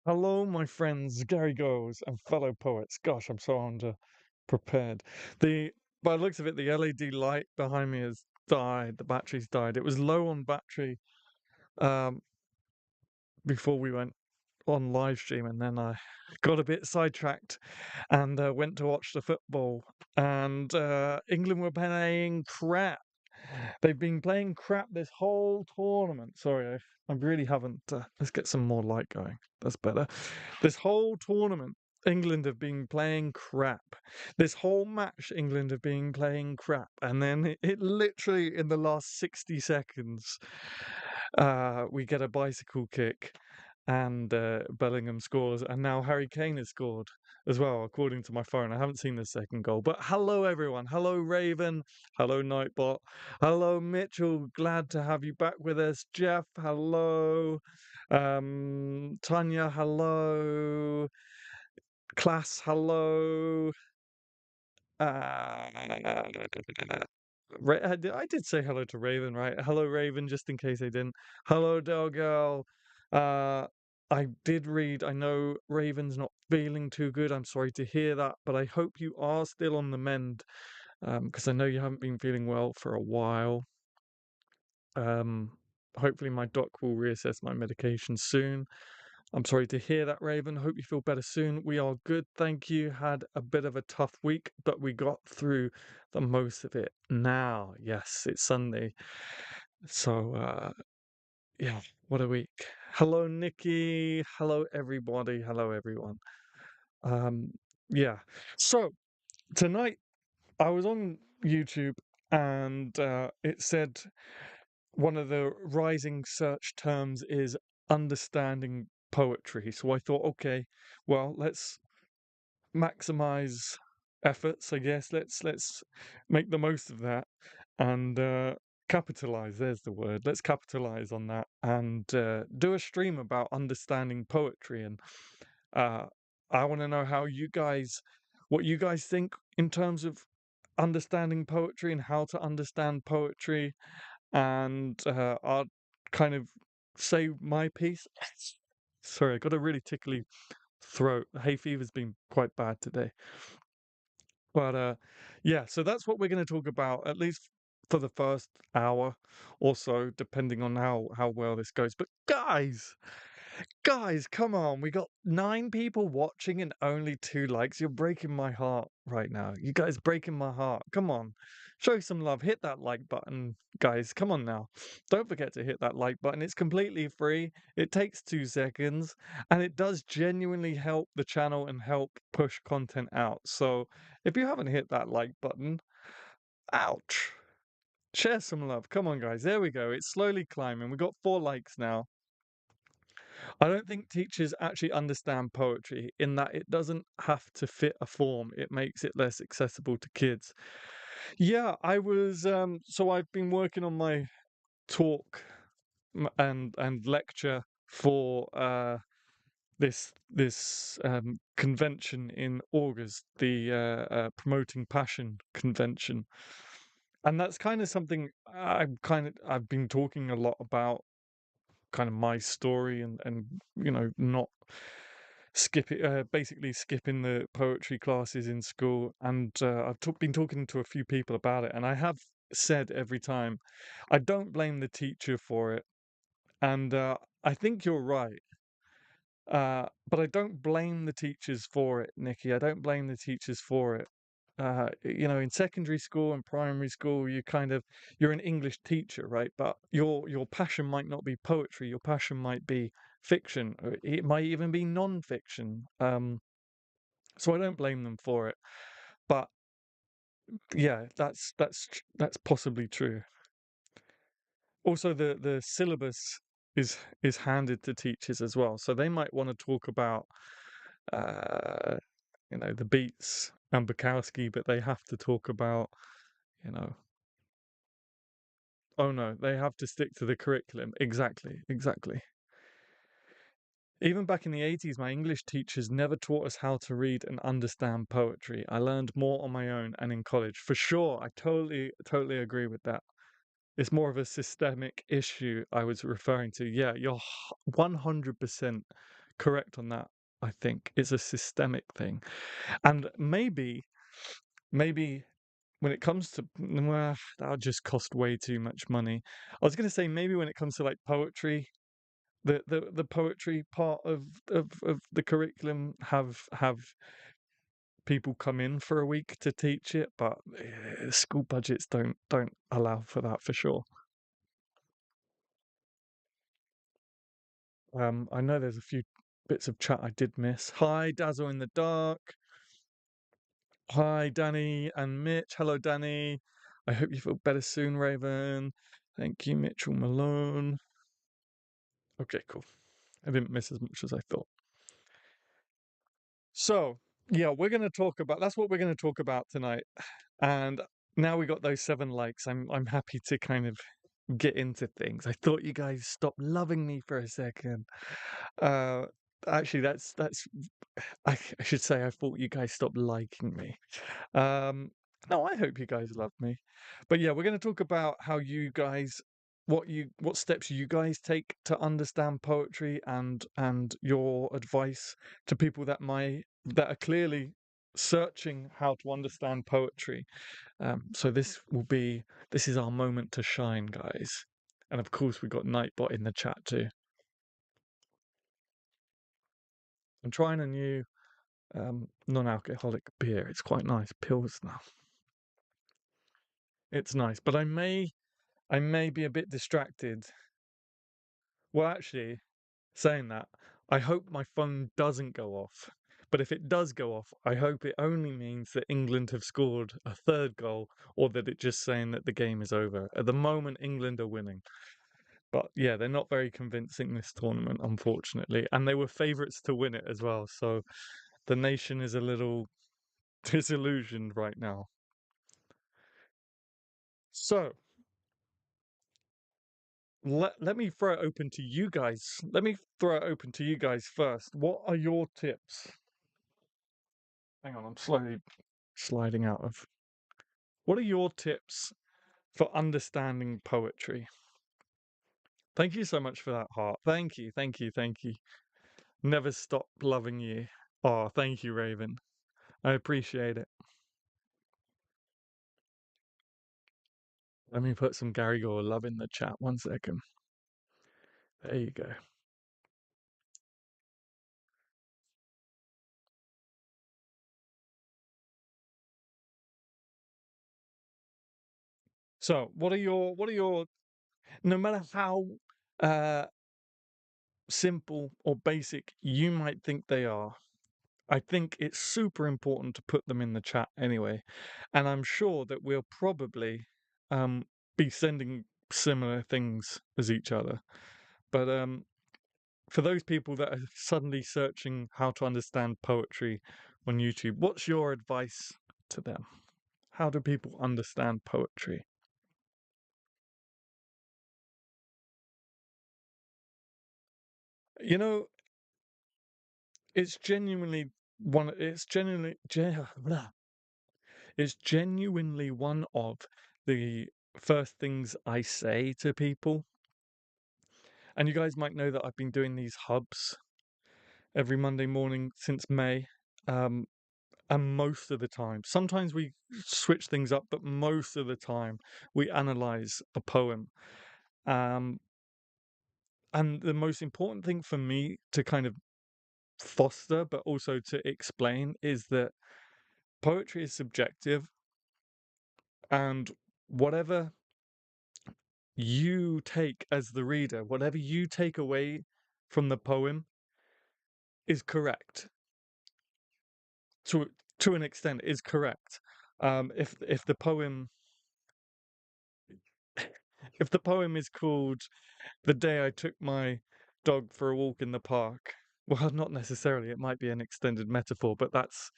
Hello, my friends, Gary Goes, and fellow poets. Gosh, I'm so underprepared. The By the looks of it, the LED light behind me has died. The battery's died. It was low on battery um, before we went on live stream, and then I got a bit sidetracked and went to watch the football. And England were playing crap. They've been playing crap this whole tournament. Sorry, I really haven't. Let's get some more light going. That's better. This whole tournament, England have been playing crap. This whole match, England have been playing crap. And then it literally, in the last 60 seconds, we get a bicycle kick and Bellingham scores. And now Harry Kane has scored as well, according to my phone. I haven't seen the second goal. But hello, everyone. Hello, Raven. Hello, Nightbot. Hello, Mitchell. Glad to have you back with us. Jeff, hello. Tanya, hello. Class, hello. Uh, I did say hello to Raven, right? Hello, Raven, just in case I didn't. Hello, Del Girl. Uh, I did read. I know Raven's not feeling too good. I'm sorry to hear that, but I hope you are still on the mend, because I know you haven't been feeling well for a while. Um, Hopefully my doc will reassess my medication soon. I'm sorry to hear that, Raven. Hope you feel better soon. We are good, thank you. Had a bit of a tough week, but we got through the most of it. Now, yes, it's Sunday. So, yeah, what a week. Hello, Nikki. Hello, everybody. Hello, everyone. Um, yeah. So, tonight I was on YouTube and it said one of the rising search terms is understanding poetry. So I thought, okay, well, let's maximize efforts, I guess. Let's make the most of that and capitalize. There's the word. Let's capitalize on that and do a stream about understanding poetry. And uh, I want to know what you guys think in terms of understanding poetry and how to understand poetry, and I'll kind of say my piece. Sorry, I got a really tickly throat. The hay fever's been quite bad today. But yeah, so that's what we're going to talk about, at least for the first hour or so, depending on how well this goes. But guys, come on. We got 9 people watching and only 2 likes. You're breaking my heart right now. You guys breaking my heart. Come on. Show some love. Hit that like button, guys. Come on now. Don't forget to hit that like button. It's completely free. It takes 2 seconds and it does genuinely help the channel and help push content out. So, if you haven't hit that like button, ouch. Share some love. Come on, guys. There we go. It's slowly climbing. We got 4 likes now. I don't think teachers actually understand poetry in that it doesn't have to fit a form. It makes it less accessible to kids. Yeah, so I've been working on my talk and lecture for this convention in August, the Promoting Passion convention. And that's kind of something I've been talking a lot about, kind of my story and not basically skipping the poetry classes in school. And been talking to a few people about it, and I have said every time, I don't blame the teacher for it, and I think you're right. But I don't blame the teachers for it, Nikki. I don't blame the teachers for it. In secondary school and primary school, you're an English teacher, right? But your passion might not be poetry. Your passion might be fiction. Or it might even be non-fiction. So I don't blame them for it. But yeah, that's possibly true. Also, the syllabus is handed to teachers as well, so they might want to talk about uh, the Beats and Bukowski, but they have to talk about, you know, oh no, they have to stick to the curriculum. Exactly, exactly. Even back in the 80s, my English teachers never taught us how to read and understand poetry. I learned more on my own and in college. For sure, I totally agree with that. It's more of a systemic issue I was referring to. Yeah, you're 100% correct on that. I think it's a systemic thing, and maybe when it comes to well, that would just cost way too much money. I was going to say maybe when it comes to like poetry, the poetry part of the curriculum have people come in for a week to teach it, but school budgets don't allow for that for sure. I know there's a few bits of chat I did miss. Hi, Dazzle in the Dark. Hi, Danny and Mitch. Hello, Danny. I hope you feel better soon, Raven. Thank you, Mitchell Malone. Okay, cool. I didn't miss as much as I thought. So, yeah, we're going to talk about that's what we're going to talk about tonight. And now we got those 7 likes. I'm happy to kind of get into things. I thought you guys stopped loving me for a second. Uh, actually, that's I should say I thought you guys stopped liking me. Um, no, I hope you guys love me. But yeah, we're going to talk about how you guys, what steps you guys take to understand poetry and your advice to people that are clearly searching how to understand poetry. So this is our moment to shine, guys. And of course, we got Nightbot in the chat too. I'm trying a new non-alcoholic beer. It's quite nice, Pilsner. It's nice, but I may be a bit distracted. Well, actually, saying that, I hope my phone doesn't go off. But if it does go off, I hope it only means that England have scored a third goal, or that it's just saying that the game is over. At the moment, England are winning. But yeah, they're not very convincing this tournament, unfortunately. And they were favourites to win it as well. So the nation is a little disillusioned right now. So let me throw it open to you guys. Let me throw it open to you guys first. What are your tips? Hang on, I'm slowly sliding out of. What are your tips for understanding poetry? Thank you so much for that heart. Thank you, thank you, thank you. Never stop loving you. Oh, thank you, Raven. I appreciate it. Let me put some Gary Gore love in the chat. 1 second. There you go. So, what are your no matter how uh simple or basic you might think they are, I think it's super important to put them in the chat anyway. And I'm sure that we'll probably um be sending similar things as each other. But for those people that are suddenly searching how to understand poetry on YouTube, what's your advice to them? How do people understand poetry? You know, it's genuinely one. It's genuinely one of the first things I say to people. And you guys might know that I've been doing these hubs every Monday morning since May. Um, and most of the time, sometimes we switch things up, but most of the time we analyze a poem. Um, and the most important thing for me to kind of foster, but also to explain, is that poetry is subjective, and whatever you take as the reader, whatever you take away from the poem is correct to an extent is correct. If the poem if the poem is called "The Day I Took My Dog for a Walk in the Park," well, not necessarily. It might be an extended metaphor, but that's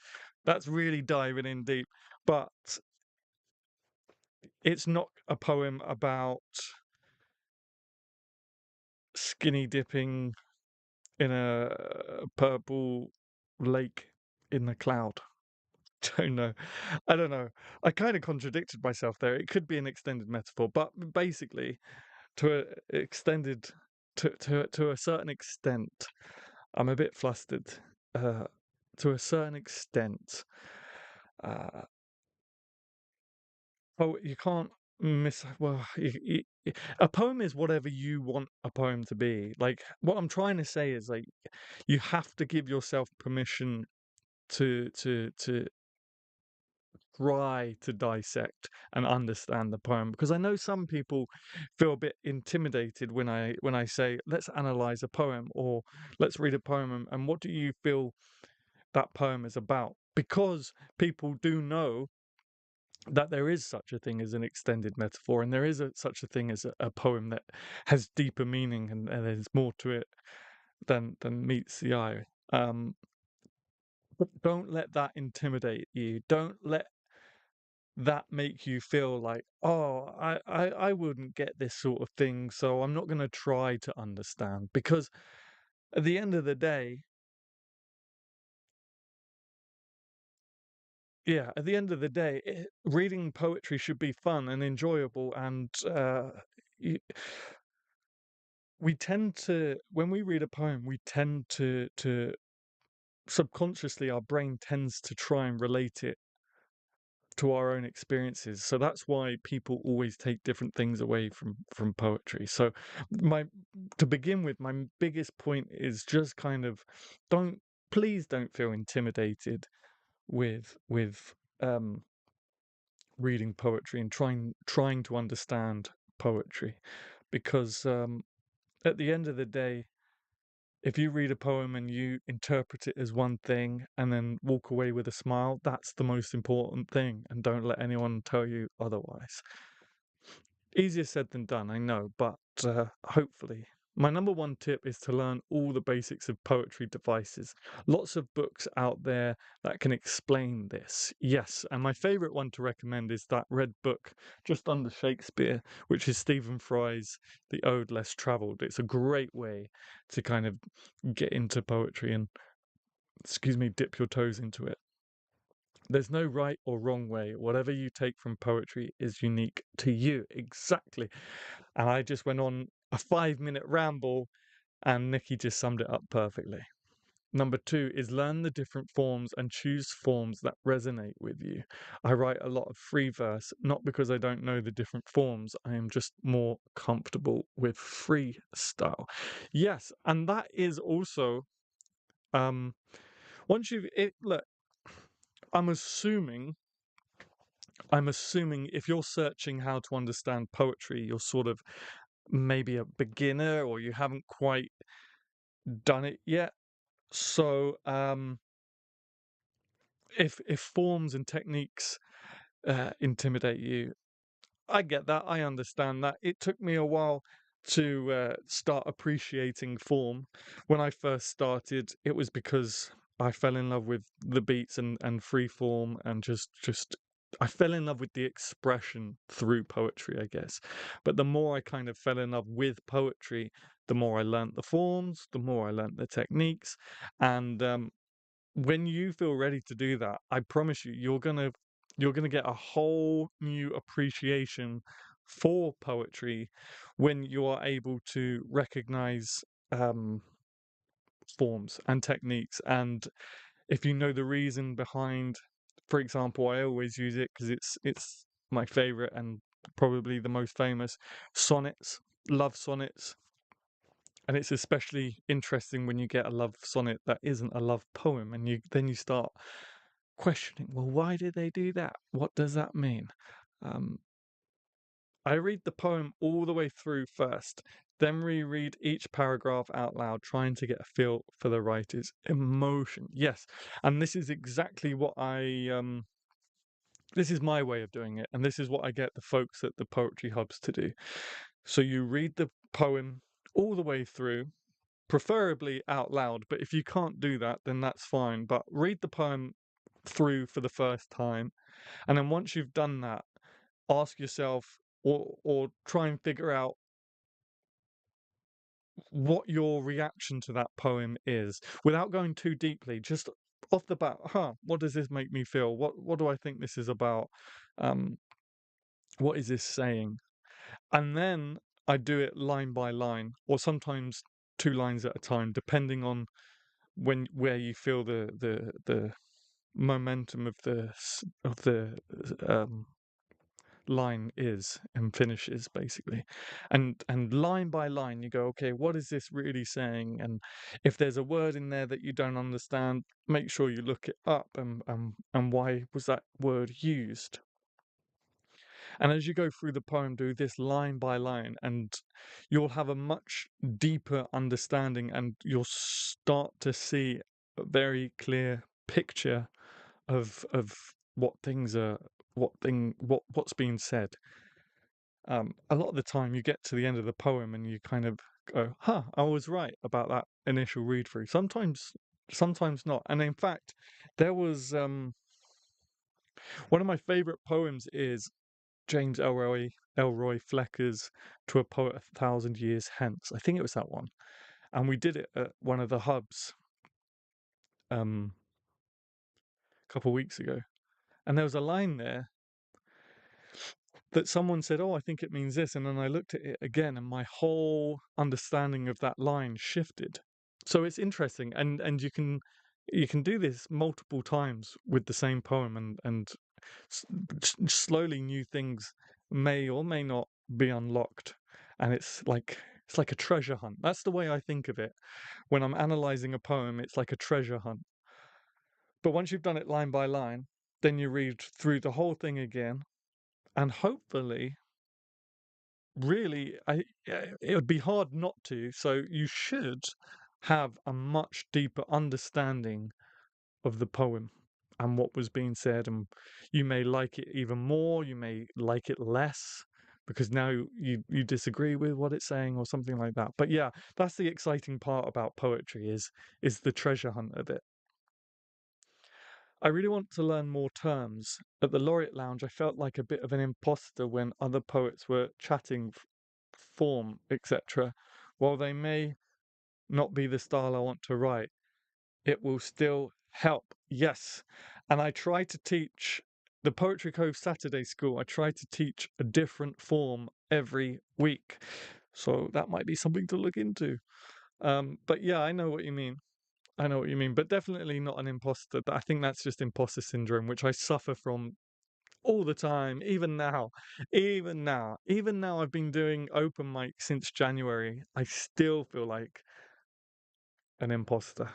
really diving in deep. But it's not a poem about skinny dipping in a purple lake in the cloud. Don't know. I don't know. I kind of contradicted myself there. It could be an extended metaphor, but basically, to a extended to a certain extent, I'm a bit flustered uh, to a certain extent. Uh, oh, you can't miss. Well, a poem is whatever you want a poem to be. Like, what I'm trying to say is, like, you have to give yourself permission to try to dissect and understand the poem, because I know some people feel a bit intimidated when I say let's analyze a poem or let's read a poem, and what do you feel that poem is about, because people do know that there is such a thing as an extended metaphor, and there is such a thing as a poem that has deeper meaning, and there's more to it than meets the eye. But don't let that intimidate you. Don't let that make you feel like, oh, I wouldn't get this sort of thing, so I'm not going to try to understand. Because at the end of the day, yeah, at the end of the day, reading poetry should be fun and enjoyable. And y- we tend to, when we read a poem, we tend to subconsciously, our brain tends to try and relate it to our own experiences. So that's why people always take different things away from poetry. So my to begin with, my biggest point is just kind of don't please don't feel intimidated with um reading poetry and trying to understand poetry, because at the end of the day, if you read a poem and you interpret it as one thing and then walk away with a smile, that's the most important thing, and don't let anyone tell you otherwise. Easier said than done, I know, but hopefully. My number one tip is to learn all the basics of poetry devices. Lots of books out there that can explain this. Yes, and my favourite one to recommend is that red book just under Shakespeare, which is Stephen Fry's The Ode Less Travelled. It's a great way to kind of get into poetry and, excuse me, dip your toes into it. There's no right or wrong way. Whatever you take from poetry is unique to you. Exactly. And I just went on a 5 minute ramble, and Nikki just summed it up perfectly. Number two is learn the different forms and choose forms that resonate with you. I write a lot of free verse, not because I don't know the different forms. I am just more comfortable with freestyle. Yes, and that is also um once you've it look, I'm assuming I'm assuming if you're searching how to understand poetry, you're sort of maybe a beginner or you haven't quite done it yet. So if forms and techniques intimidate you, I get that. I understand that. It took me a while to start appreciating form. When I first started, it was because I fell in love with the beats and free form, and just I fell in love with the expression through poetry, I guess. But the more I kind of fell in love with poetry, the more I learnt the forms, the more I learnt the techniques, and when you feel ready to do that, I promise you, you're gonna get a whole new appreciation for poetry when you are able to recognize um, forms and techniques, and if you know the reason behind. For example, I always use it because it's my favorite and probably the most famous sonnets, love sonnets. And it's especially interesting when you get a love sonnet that isn't a love poem, and you start questioning, well, why did they do that? What does that mean? Um, I read the poem all the way through first, then reread each paragraph out loud, trying to get a feel for the writer's emotion. Yes, and this is exactly what this is my way of doing it, and this is what I get the folks at the poetry hubs to do. So you read the poem all the way through, preferably out loud, but if you can't do that, then that's fine. But read the poem through for the first time, and then once you've done that, ask yourself or try and figure out what your reaction to that poem is without going too deeply. Just off the bat, what does this make me feel? What do I think this is about? Um, what is this saying? And then I do it line by line, or sometimes two lines at a time, depending on where you feel the momentum of the line is and finishes, basically. And line by line you go, okay, what is this really saying? And if there's a word in there that you don't understand, make sure you look it up, and why was that word used. And as you go through the poem, do this line by line, and you'll have a much deeper understanding, and you'll start to see a very clear picture of what things are, what's being said. A lot of the time, you get to the end of the poem and you kind of go, "Huh, I was right about that initial read through." Sometimes not. And in fact, there was one of my favorite poems is James Elroy Flecker's "To a Poet 1,000 Years Hence." I think it was that one, and we did it at one of the hubs um, a couple of weeks ago. And there was a line there that someone said, "Oh, I think it means this," and then I looked at it again, and my whole understanding of that line shifted. So it's interesting, and you can do this multiple times with the same poem, and s- slowly new things may or may not be unlocked, and it's like a treasure hunt. That's the way I think of it. When I'm analyzing a poem, it's like a treasure hunt. But once you've done it line by line, then you read through the whole thing again, and hopefully, really, it would be hard not to. So you should have a much deeper understanding of the poem and what was being said, and you may like it even more, you may like it less because now you disagree with what it's saying or something like that. But yeah, that's the exciting part about poetry is the treasure hunt of it. I really want to learn more terms. At the Laureate Lounge, I felt like a bit of an imposter when other poets were chatting form, etc. While they may not be the style I want to write, it will still help. Yes. And I try to teach the Poetry Cove Saturday School, I try to teach a different form every week. So that might be something to look into. But yeah, I know what you mean. I know what you mean, but definitely not an imposter. I think that's just imposter syndrome, which I suffer from all the time, even now. Even now, I've been doing open mic since January. I still feel like an imposter.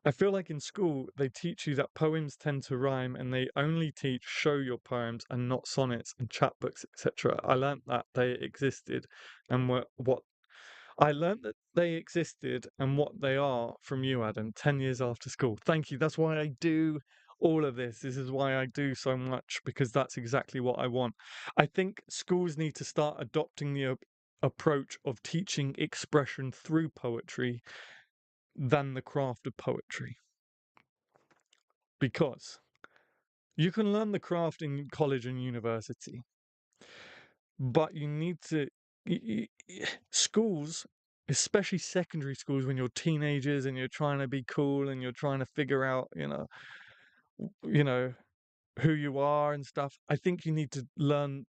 I feel like in school, they teach you that poems tend to rhyme and they only teach show your poems and not sonnets and chapbooks, etc. I learnt that they existed and were what I learnt that they existed and what they are from you, Adam, 10 years after school. Thank you. That's why I do all of this. This is why I do so much, because that's exactly what I want. I think schools need to start adopting the approach of teaching expression through poetry than the craft of poetry. Because you can learn the craft in college and university, but you need to schools, especially secondary schools, when you're teenagers and you're trying to be cool and you're trying to figure out, you know who you are and stuff. I think you need to learn.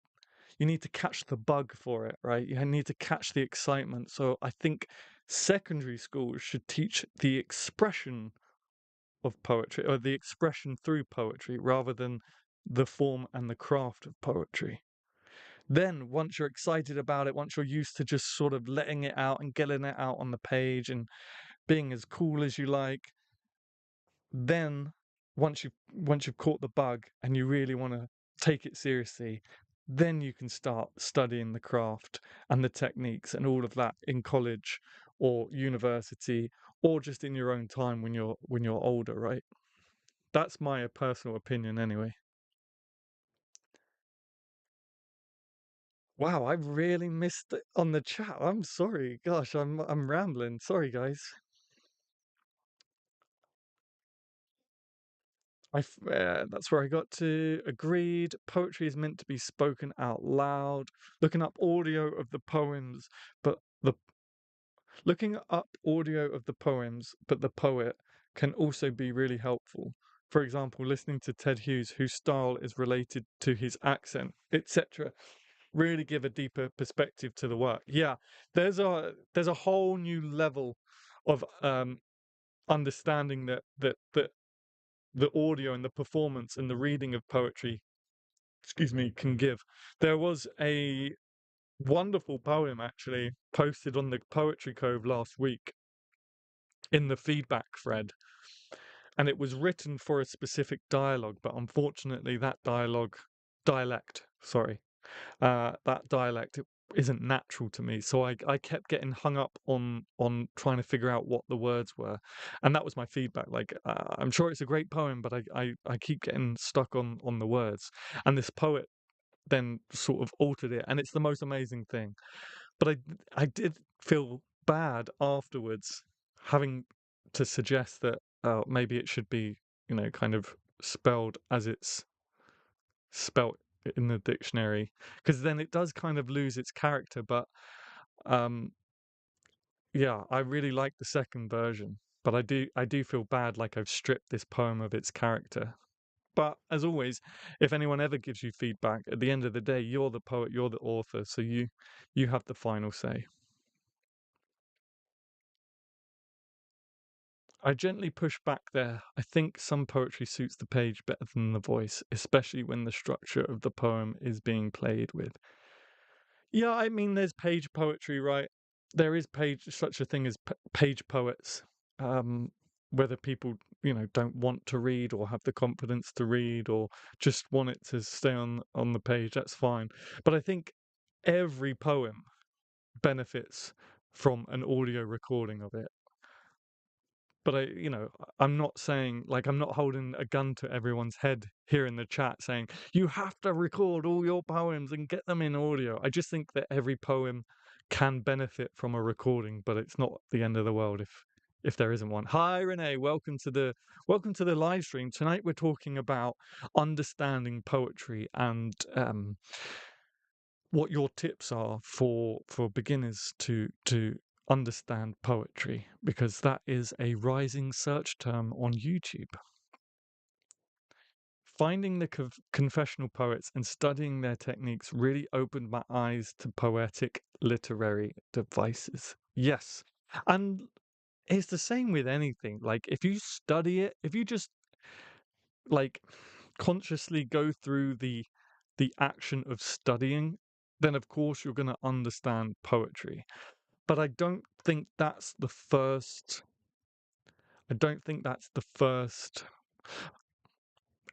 You need to catch the bug for it, right? You need to catch the excitement. So I think secondary schools should teach the expression of poetry, or the expression through poetry, rather than the form and the craft of poetry. Then, once you're excited about it, once you're used to just sort of letting it out and getting it out on the page and being as cool as you like, then once you've caught the bug and you really want to take it seriously, then you can start studying the craft and the techniques and all of that in college or university, or just in your own time when you're older, right? That's my personal opinion anyway. Wow, I really missed it on the chat. I'm sorry. Gosh, I'm rambling. Sorry, guys. That's where I got to. Agreed. Poetry is meant to be spoken out loud. Looking up audio of the poems, but the looking up audio of the poems, but the poet can also be really helpful. For example, listening to Ted Hughes, whose style is related to his accent, etc. Really give a deeper perspective to the work. Yeah, there's a whole new level of understanding that the audio and the performance and the reading of poetry, excuse me, can give. There was a wonderful poem actually posted on the Poetry Cove last week in the feedback thread, and it was written for a specific dialogue, but unfortunately that dialect, sorry, that dialect isn't natural to me, so I kept getting hung up on trying to figure out what the words were, and that was my feedback. Like, I'm sure it's a great poem, but I keep getting stuck on the words, and this poet then sort of altered it, and it's the most amazing thing. But I did feel bad afterwards, having to suggest that maybe it should be, kind of spelled as it's spelt in the dictionary, because then it does kind of lose its character. But um, yeah, I really like the second version, but I do feel bad, like I've stripped this poem of its character. But as always, if anyone ever gives you feedback, at the end of the day, you're the poet, you're the author, so you have the final say. I gently push back there. I think some poetry suits the page better than the voice, especially when the structure of the poem is being played with. Yeah, I mean, there's page poetry, right? There is such a thing as page poets. Um, Whether people, don't want to read or have the confidence to read or just want it to stay on the page, that's fine. But I think every poem benefits from an audio recording of it. But I'm not saying, like, I'm not holding a gun to everyone's head here in the chat saying you have to record all your poems and get them in audio. I just think that every poem can benefit from a recording, but it's not the end of the world if there isn't one. Hi Renee, welcome to the live stream. Tonight we're talking about understanding poetry and what your tips are for beginners to understand poetry, because that is a rising search term on YouTube. Finding the confessional poets and studying their techniques really opened my eyes to poetic literary devices. Yes. And it's the same with anything. Like, if you study it, if you just like consciously go through the action of studying, then of course you're going to understand poetry. But I don't think that's the first.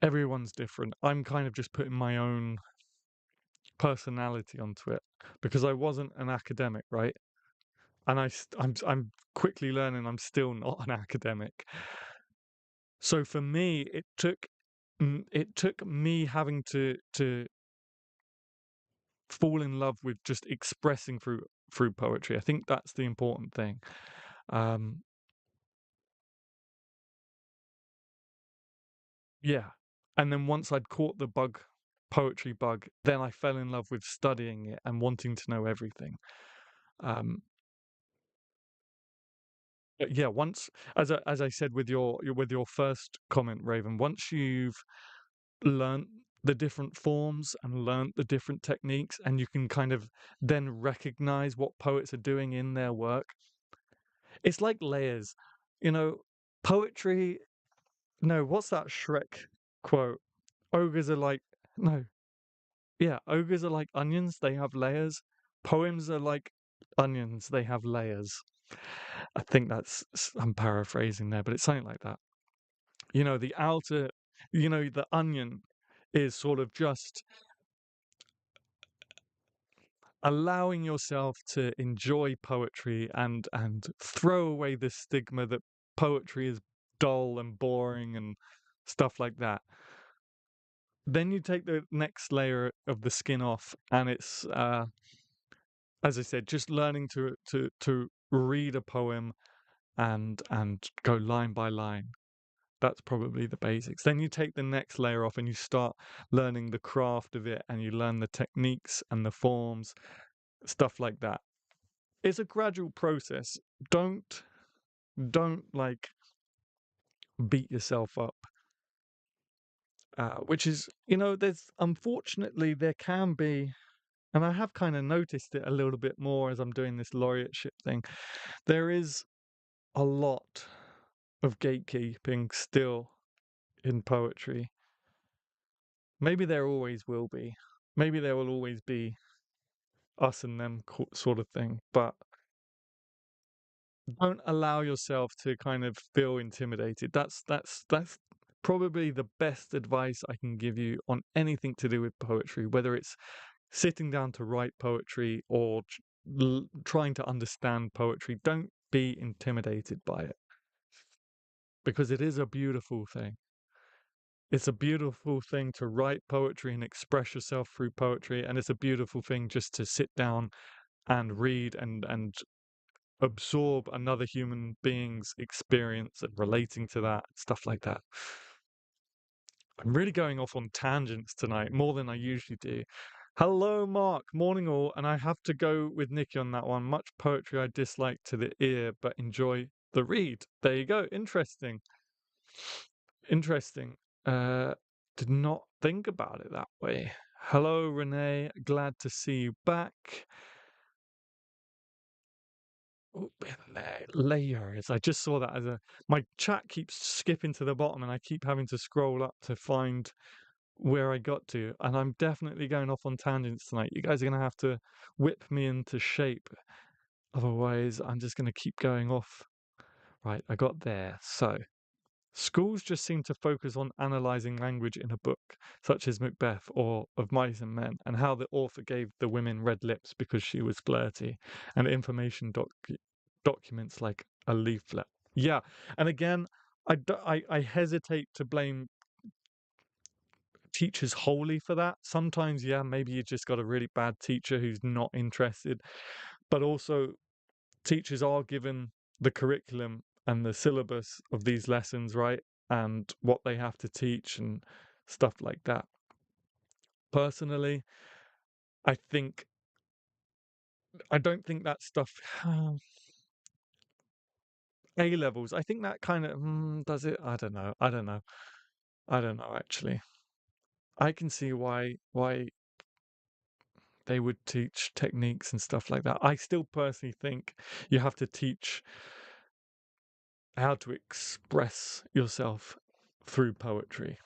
Everyone's different. I'm kind of just putting my own personality onto it because I wasn't an academic, right? And I'm quickly learning I'm still not an academic. So for me, it took me having to fall in love with just expressing through poetry. I think that's the important thing. Um, yeah. And then once I'd caught the poetry bug, then I fell in love with studying it and wanting to know everything. Um, but yeah, once, as I said with your first comment, Raven, once you've learnt the different forms and learnt the different techniques, and you can kind of then recognize what poets are doing in their work, it's like layers. You know, poetry. No, what's that Shrek quote? Ogres are like no, yeah, ogres are like onions. They have layers. Poems are like onions. They have layers. I think I'm paraphrasing there, but it's something like that. The outer, the onion is sort of just allowing yourself to enjoy poetry and throw away the stigma that poetry is dull and boring and stuff like that. Then you take the next layer of the skin off, and it's as I said, just learning to read a poem and go line by line. That's probably the basics. Then you take the next layer off and you start learning the craft of it, and you learn the techniques and the forms, stuff like that. It's a gradual process. Don't like beat yourself up. Which is, there's unfortunately there can be, and I have kind of noticed it a little bit more as I'm doing this laureateship thing. There is a lot of gatekeeping still in poetry. Maybe there always will be. Maybe there will always be us and them sort of thing, but don't allow yourself to kind of feel intimidated. That's probably the best advice I can give you on anything to do with poetry, whether it's sitting down to write poetry or trying to understand poetry. Don't be intimidated by it because it is a beautiful thing. It's a beautiful thing to write poetry and express yourself through poetry, and it's a beautiful thing just to sit down and read and absorb another human being's experience and relating to that, stuff like that. I'm really going off on tangents tonight, more than I usually do. Hello, Mark. Morning, all. And I have to go with Nikki on that one. Much poetry I dislike to the ear, but enjoy the read. There you go. Interesting. Interesting. Did not think about it that way. Hello, Renee. Glad to see you back. Oh, layers. I just saw that as my chat keeps skipping to the bottom and I keep having to scroll up to find where I got to. And I'm definitely going off on tangents tonight. You guys are going to have to whip me into shape. Otherwise, I'm just going to keep going off. Right, I got there. So, schools just seem to focus on analysing language in a book, such as Macbeth or Of Mice and Men, and how the author gave the women red lips because she was flirty, and information documents like a leaflet. Yeah, and again, I hesitate to blame teachers wholly for that. Sometimes, yeah, maybe you just got a really bad teacher who's not interested, but also teachers are given the curriculum and the syllabus of these lessons, right? And what they have to teach and stuff like that. Personally, I don't think that stuff A levels. I think that kind of does it. I don't know. I don't know actually. I can see why they would teach techniques and stuff like that. I still personally think you have to teach how to express yourself through poetry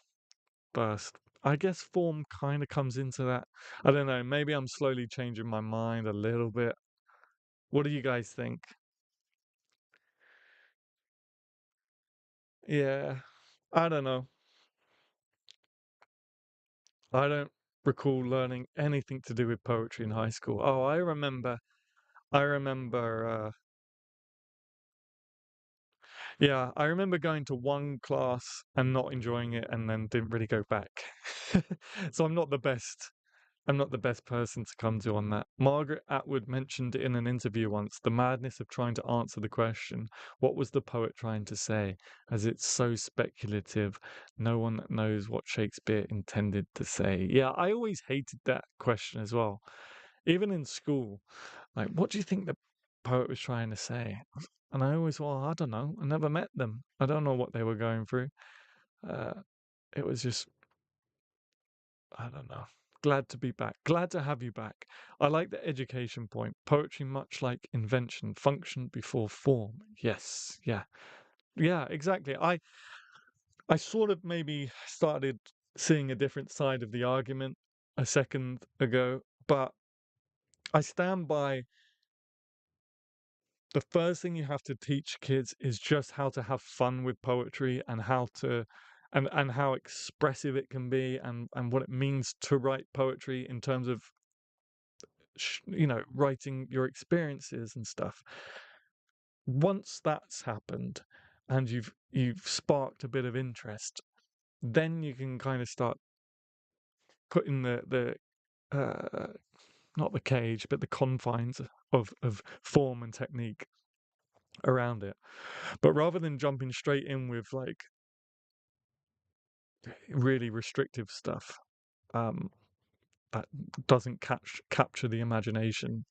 first. I guess form kind of comes into that. I don't know. Maybe I'm slowly changing my mind a little bit. What do you guys think? Yeah, I don't know. I don't recall learning anything to do with poetry in high school. Oh, I remember, yeah, I remember going to one class and not enjoying it and then didn't really go back. So I'm not the best person to come to on that. Margaret Atwood mentioned in an interview once the madness of trying to answer the question, what was the poet trying to say? As it's so speculative, no one knows what Shakespeare intended to say. Yeah, I always hated that question as well. Even in school, like, what do you think the poet was trying to say? And I always, well, I don't know. I never met them. I don't know what they were going through. Uh, it was just I don't know. Glad to be back. Glad to have you back. I like the education point. Poetry, much like invention, functioned before form. Yes, yeah, yeah, exactly. I sort of maybe started seeing a different side of the argument a second ago, but I stand by the first thing you have to teach kids is just how to have fun with poetry and how to and how expressive it can be and what it means to write poetry in terms of writing your experiences and stuff. Once that's happened and you've sparked a bit of interest, then you can kind of start putting the not the cage but the confines of form and technique around it. But rather than jumping straight in with like really restrictive stuff um that doesn't capture the imagination.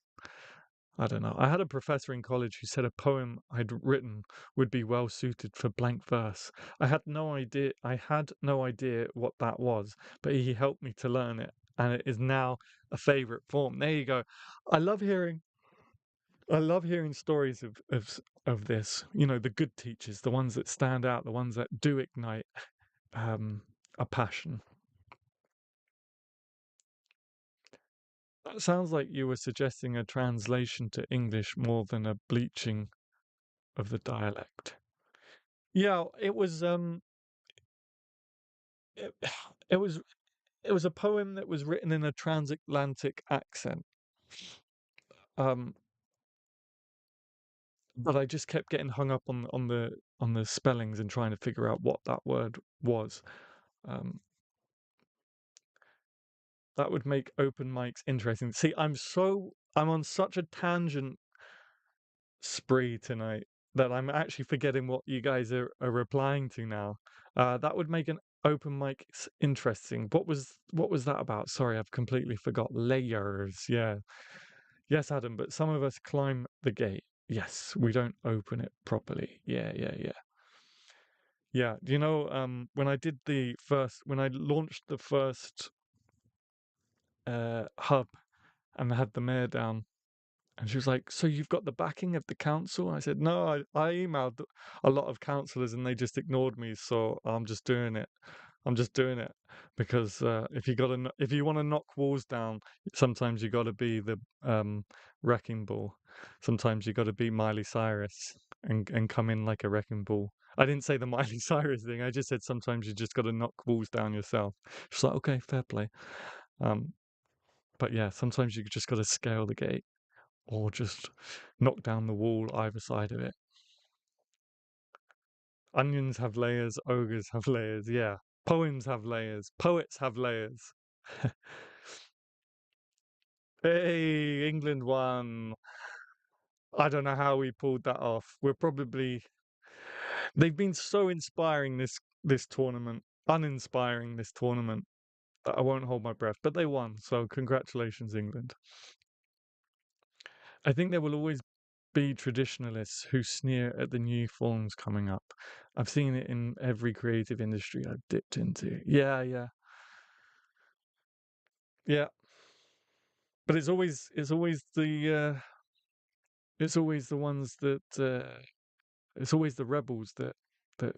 I don't know. I had a professor in college who said a poem I'd written would be well suited for blank verse. I had no idea what that was, but he helped me to learn it, and it is now a favorite form. There you go. I love hearing I love hearing stories of this. You know, the good teachers, the ones that stand out, the ones that do ignite um, a passion. That sounds like you were suggesting a translation to English more than a bleaching of the dialect. Yeah, it, it was it was a poem that was written in a transatlantic accent. Um, but I just kept getting hung up on the spellings and trying to figure out what that word was. Um, that would make open mics interesting. See, I'm on such a tangent spree tonight that I'm actually forgetting what you guys are replying to now. That would make an open mic interesting. What was that about? Sorry, I've completely forgot. Layers, yeah. Yes, Adam, but some of us climb the gate. Yes, we don't open it properly. Yeah, yeah, yeah. Yeah. Do you know, when I launched the first hub and I had the mayor down, and she was like, "So you've got the backing of the council?" I said, "No, I emailed a lot of councillors and they just ignored me, so I'm just doing it. I'm just doing it because if you want to knock walls down, sometimes you got to be the wrecking ball. Sometimes you got to be Miley Cyrus and come in like a wrecking ball." I didn't say the Miley Cyrus thing. I just said sometimes you just got to knock walls down yourself. She's like, "Okay, fair play." Um, but yeah, sometimes you just got to scale the gate or just knock down the wall either side of it. Onions have layers, ogres have layers, yeah. Poems have layers, poets have layers. Hey, England won. I don't know how we pulled that off. They've been so inspiring this tournament, uninspiring this tournament that I won't hold my breath. But they won, so congratulations, England. I think there will always be traditionalists who sneer at the new forms coming up. I've seen it in every creative industry I've dipped into. Yeah, yeah, yeah. But it's always the ones that it's always the rebels that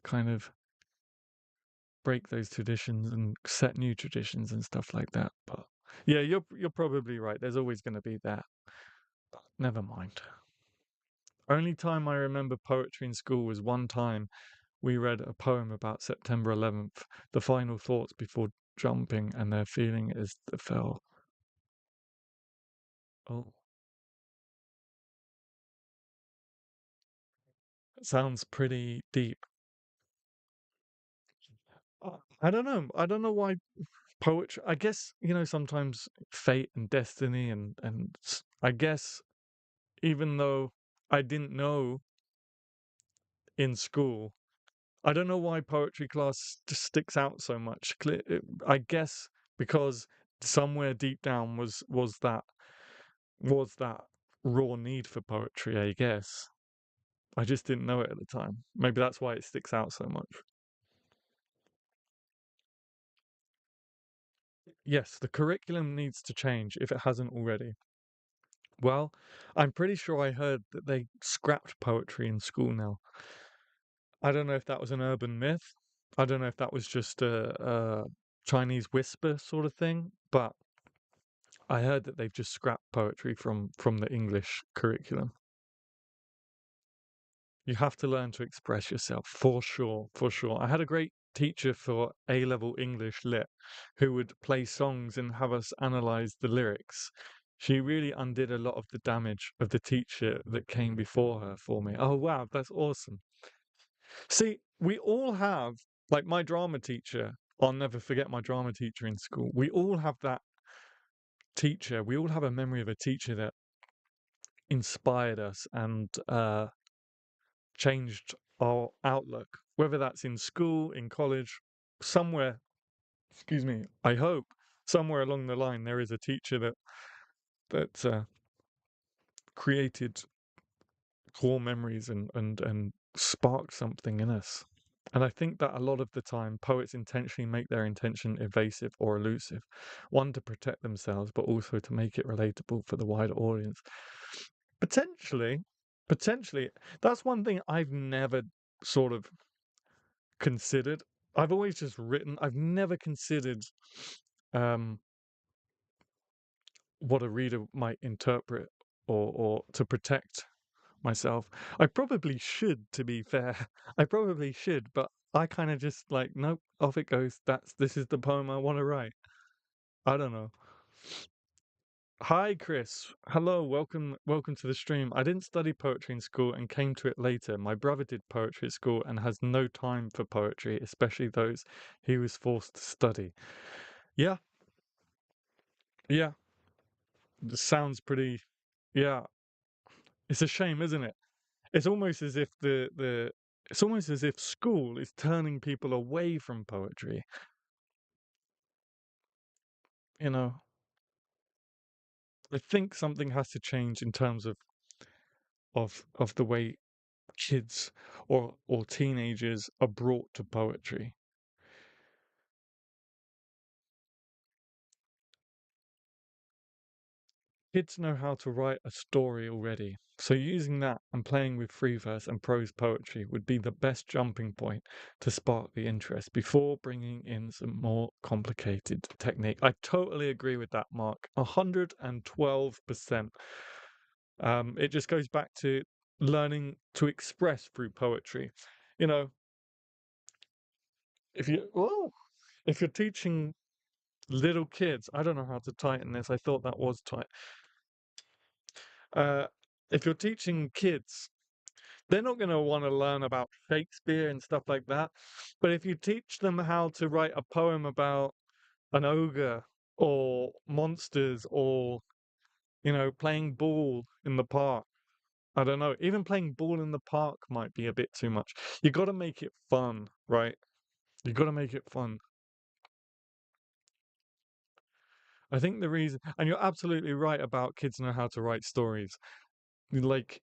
kind of break those traditions and set new traditions and stuff like that. But yeah, you're probably right. There's always going to be that. But never mind. Only time I remember poetry in school was one time we read a poem about September 11th, the final thoughts before jumping and their feeling as they fell. Oh, it sounds pretty deep. I don't know. I don't know why poetry. I guess, you know, sometimes fate and destiny I guess even though I didn't know in school, I don't know why poetry class just sticks out so much. I guess because somewhere deep down was that raw need for poetry, I guess. I just didn't know it at the time. Maybe that's why it sticks out so much. Yes, the curriculum needs to change if it hasn't already. Well, I'm pretty sure I heard that they scrapped poetry in school now. I don't know if that was an urban myth. I don't know if that was just a Chinese whisper sort of thing, but I heard that they've just scrapped poetry from the English curriculum. You have to learn to express yourself for sure, for sure. I had a great teacher for A-level English lit who would play songs and have us analyze the lyrics. She really undid a lot of the damage of the teacher that came before her for me. Oh wow, that's awesome. See, we all have like my drama teacher. I'll never forget my drama teacher in school. We all have that teacher. We all have a memory of a teacher that inspired us and changed our outlook, whether that's in school, in college, somewhere, excuse me, I hope somewhere along the line there is a teacher that created core memories and sparked something in us. And I think that a lot of the time poets intentionally make their intention evasive or elusive, one to protect themselves, but also to make it relatable for the wider audience. Potentially, potentially. That's one thing I've never sort of considered. I've always just written. I've never considered um, what a reader might interpret or to protect myself. I probably should, to be fair. I probably should, but I kind of just like, nope, off it goes. This is the poem I want to write. I don't know. Hi, Chris. Hello, welcome to the stream. I didn't study poetry in school and came to it later. My brother did poetry at school and has no time for poetry, especially those he was forced to study. Yeah, yeah, sounds pretty. Yeah, it's a shame, isn't it? It's almost as if it's almost as if school is turning people away from poetry. You know, I think something has to change in terms of the way kids or teenagers are brought to poetry. Kids know how to write a story already, so using that and playing with free verse and prose poetry would be the best jumping point to spark the interest before bringing in some more complicated technique. I totally agree with that, Mark. 112%. It just goes back to learning to express through poetry. You know, if you're teaching little kids, I don't know how to tighten this. I thought that was tight. Uh, if you're teaching kids, they're not going to want to learn about Shakespeare and stuff like that. But if you teach them how to write a poem about an ogre or monsters or, playing ball in the park, I don't know, even playing ball in the park might be a bit too much. You got to make it fun, right? You got to make it fun. I think the reason, and you're absolutely right about kids know how to write stories. Like,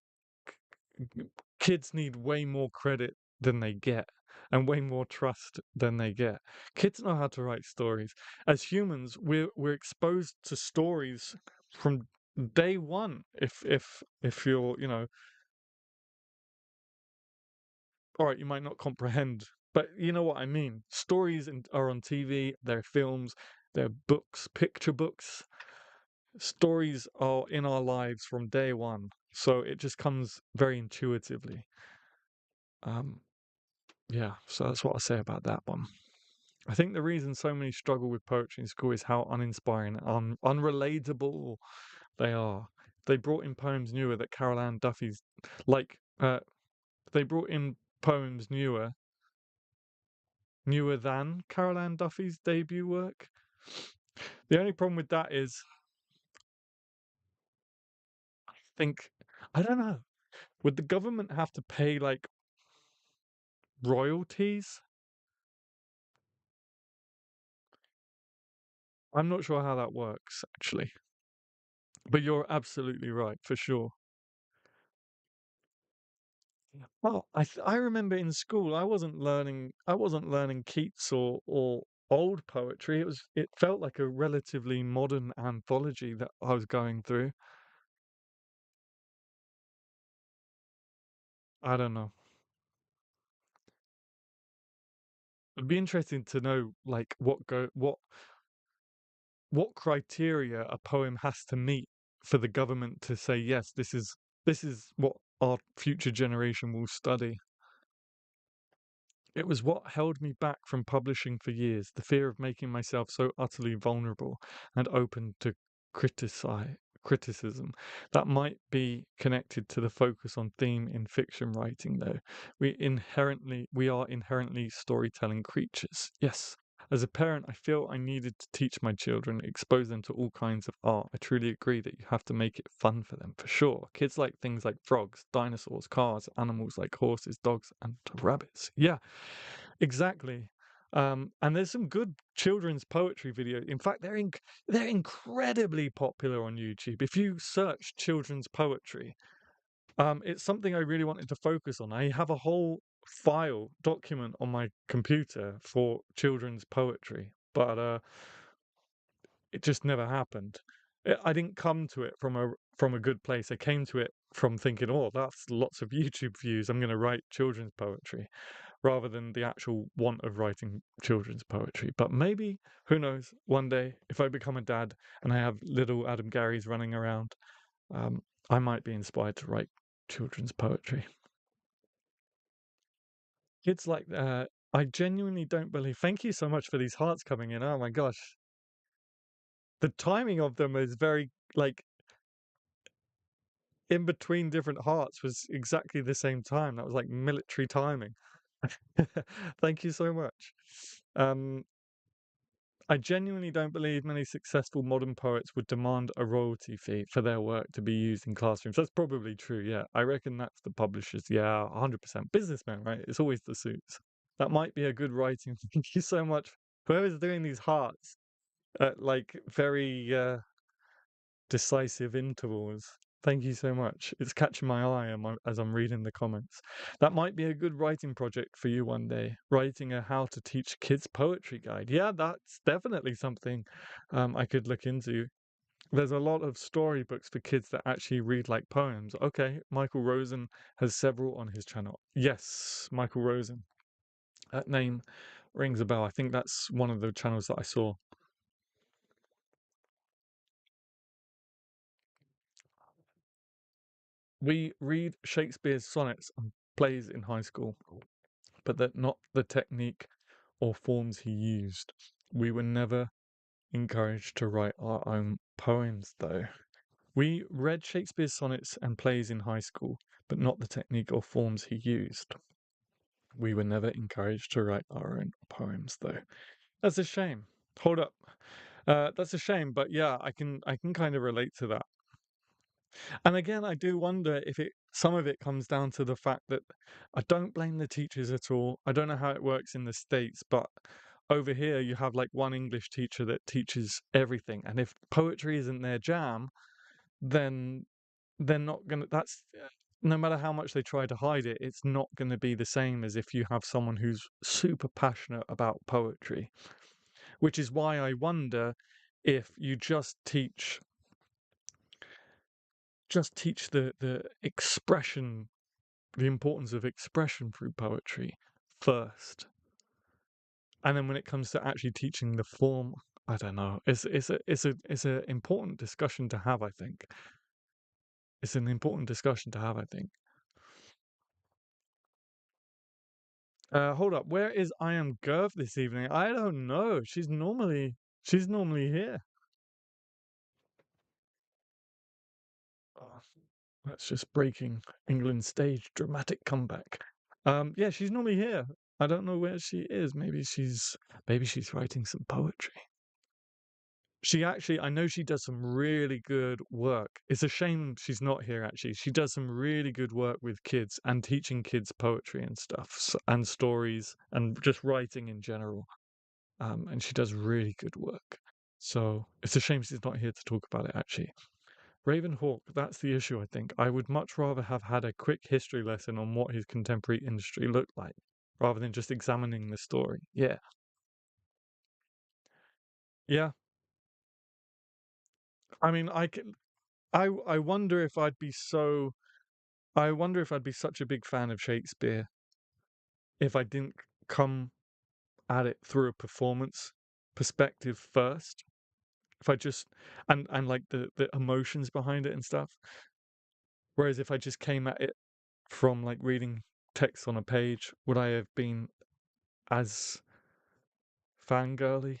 kids need way more credit than they get and way more trust than they get. Kids know how to write stories. As humans, we're exposed to stories from day one. If you're, all right, you might not comprehend, but you know what I mean. Are on TV, they're films, they're books, picture books. Stories are in our lives from day one, so it just comes very intuitively. Um, yeah, so that's what I say about that one. I think the reason so many struggle with poetry in school is how uninspiring and unrelatable they are. They brought in poems newer that Carol Ann Duffy's, like, they brought in poems newer than Carol Ann Duffy's debut work. The only problem with that is, I think, I don't know, would the government have to pay like royalties? I'm not sure how that works actually, but you're absolutely right for sure. Well, I remember in school I wasn't learning Keats or old poetry. It felt like a relatively modern anthology that I was going through. I don't know. It'd be interesting to know like what criteria a poem has to meet for the government to say yes, this is what our future generation will study. It was what held me back from publishing for years, the fear of making myself so utterly vulnerable and open to criticism. That might be connected to the focus on theme in fiction writing, though. We are inherently storytelling creatures. Yes. As a parent, I feel I needed to teach my children, expose them to all kinds of art. I truly agree that you have to make it fun for them, for sure. Kids like things like frogs, dinosaurs, cars, animals like horses, dogs, and rabbits. Yeah, exactly. And there's some good children's poetry videos. In fact, they're incredibly popular on YouTube. If you search children's poetry, it's something I really wanted to focus on. I have a whole file document on my computer for children's poetry, but it just never happened. I didn't come to it from a good place. I came to it from thinking, oh, that's lots of YouTube views. I'm going to write children's poetry, rather than the actual want of writing children's poetry. But maybe, who knows, one day, if I become a dad and I have little Adam Garys running around, um, I might be inspired to write children's poetry. Kids like I genuinely don't believe. Thank you so much for these hearts coming in. Oh my gosh. The timing of them is very, like, in between different hearts was exactly the same time. That was like military timing. Thank you so much. Um, I genuinely don't believe many successful modern poets would demand a royalty fee for their work to be used in classrooms. That's probably true, yeah. I reckon that's the publishers. Yeah, 100%. Businessmen, right? It's always the suits. That might be a good writing. Thank you so much. Whoever's doing these hearts at like very decisive intervals. Thank you so much. It's catching my eye as I'm reading the comments. That might be a good writing project for you one day. Writing a how to teach kids poetry guide. Yeah, that's definitely something I could look into. There's a lot of storybooks for kids that actually read like poems. Okay, Michael Rosen has several on his channel. Yes, Michael Rosen. That name rings a bell. I think that's one of the channels that I saw. We read Shakespeare's sonnets and plays in high school, but that not the technique or forms he used. We were never encouraged to write our own poems, though. We read Shakespeare's sonnets and plays in high school, but not the technique or forms he used. We were never encouraged to write our own poems, though. That's a shame. Hold up. That's a shame, but yeah, I can kind of relate to that. And again, I do wonder if some of it comes down to the fact that I don't blame the teachers at all. I don't know how it works in the States, but over here you have like one English teacher that teaches everything. And if poetry isn't their jam, then they're not gonna that's no matter how much they try to hide it, it's not gonna be the same as if you have someone who's super passionate about poetry. Which is why I wonder if you just teach the expression, the importance of expression through poetry first, and then when it comes to actually teaching the form, I don't know. It's a important discussion to have. I think it's an important discussion to have. I think. Hold up. Where is I am Gerv this evening? I don't know. She's normally here. Oh, that's just breaking England's stage dramatic comeback. Yeah, she's normally here. I don't know where she is. Maybe she's writing some poetry. I know she does some really good work. It's a shame she's not here, actually. She does some really good work with kids and teaching kids poetry and stuff, and stories, and just writing in general. And she does really good work. So it's a shame she's not here to talk about it, actually. Raven Hawk, that's the issue, I think. I would much rather have had a quick history lesson on what his contemporary industry looked like, rather than just examining the story. Yeah. Yeah. I mean, I wonder if I wonder if I'd be such a big fan of Shakespeare if I didn't come at it through a performance perspective first. If I just and like the emotions behind it and stuff. Whereas if I just came at it from like reading text on a page, would I have been as fangirly?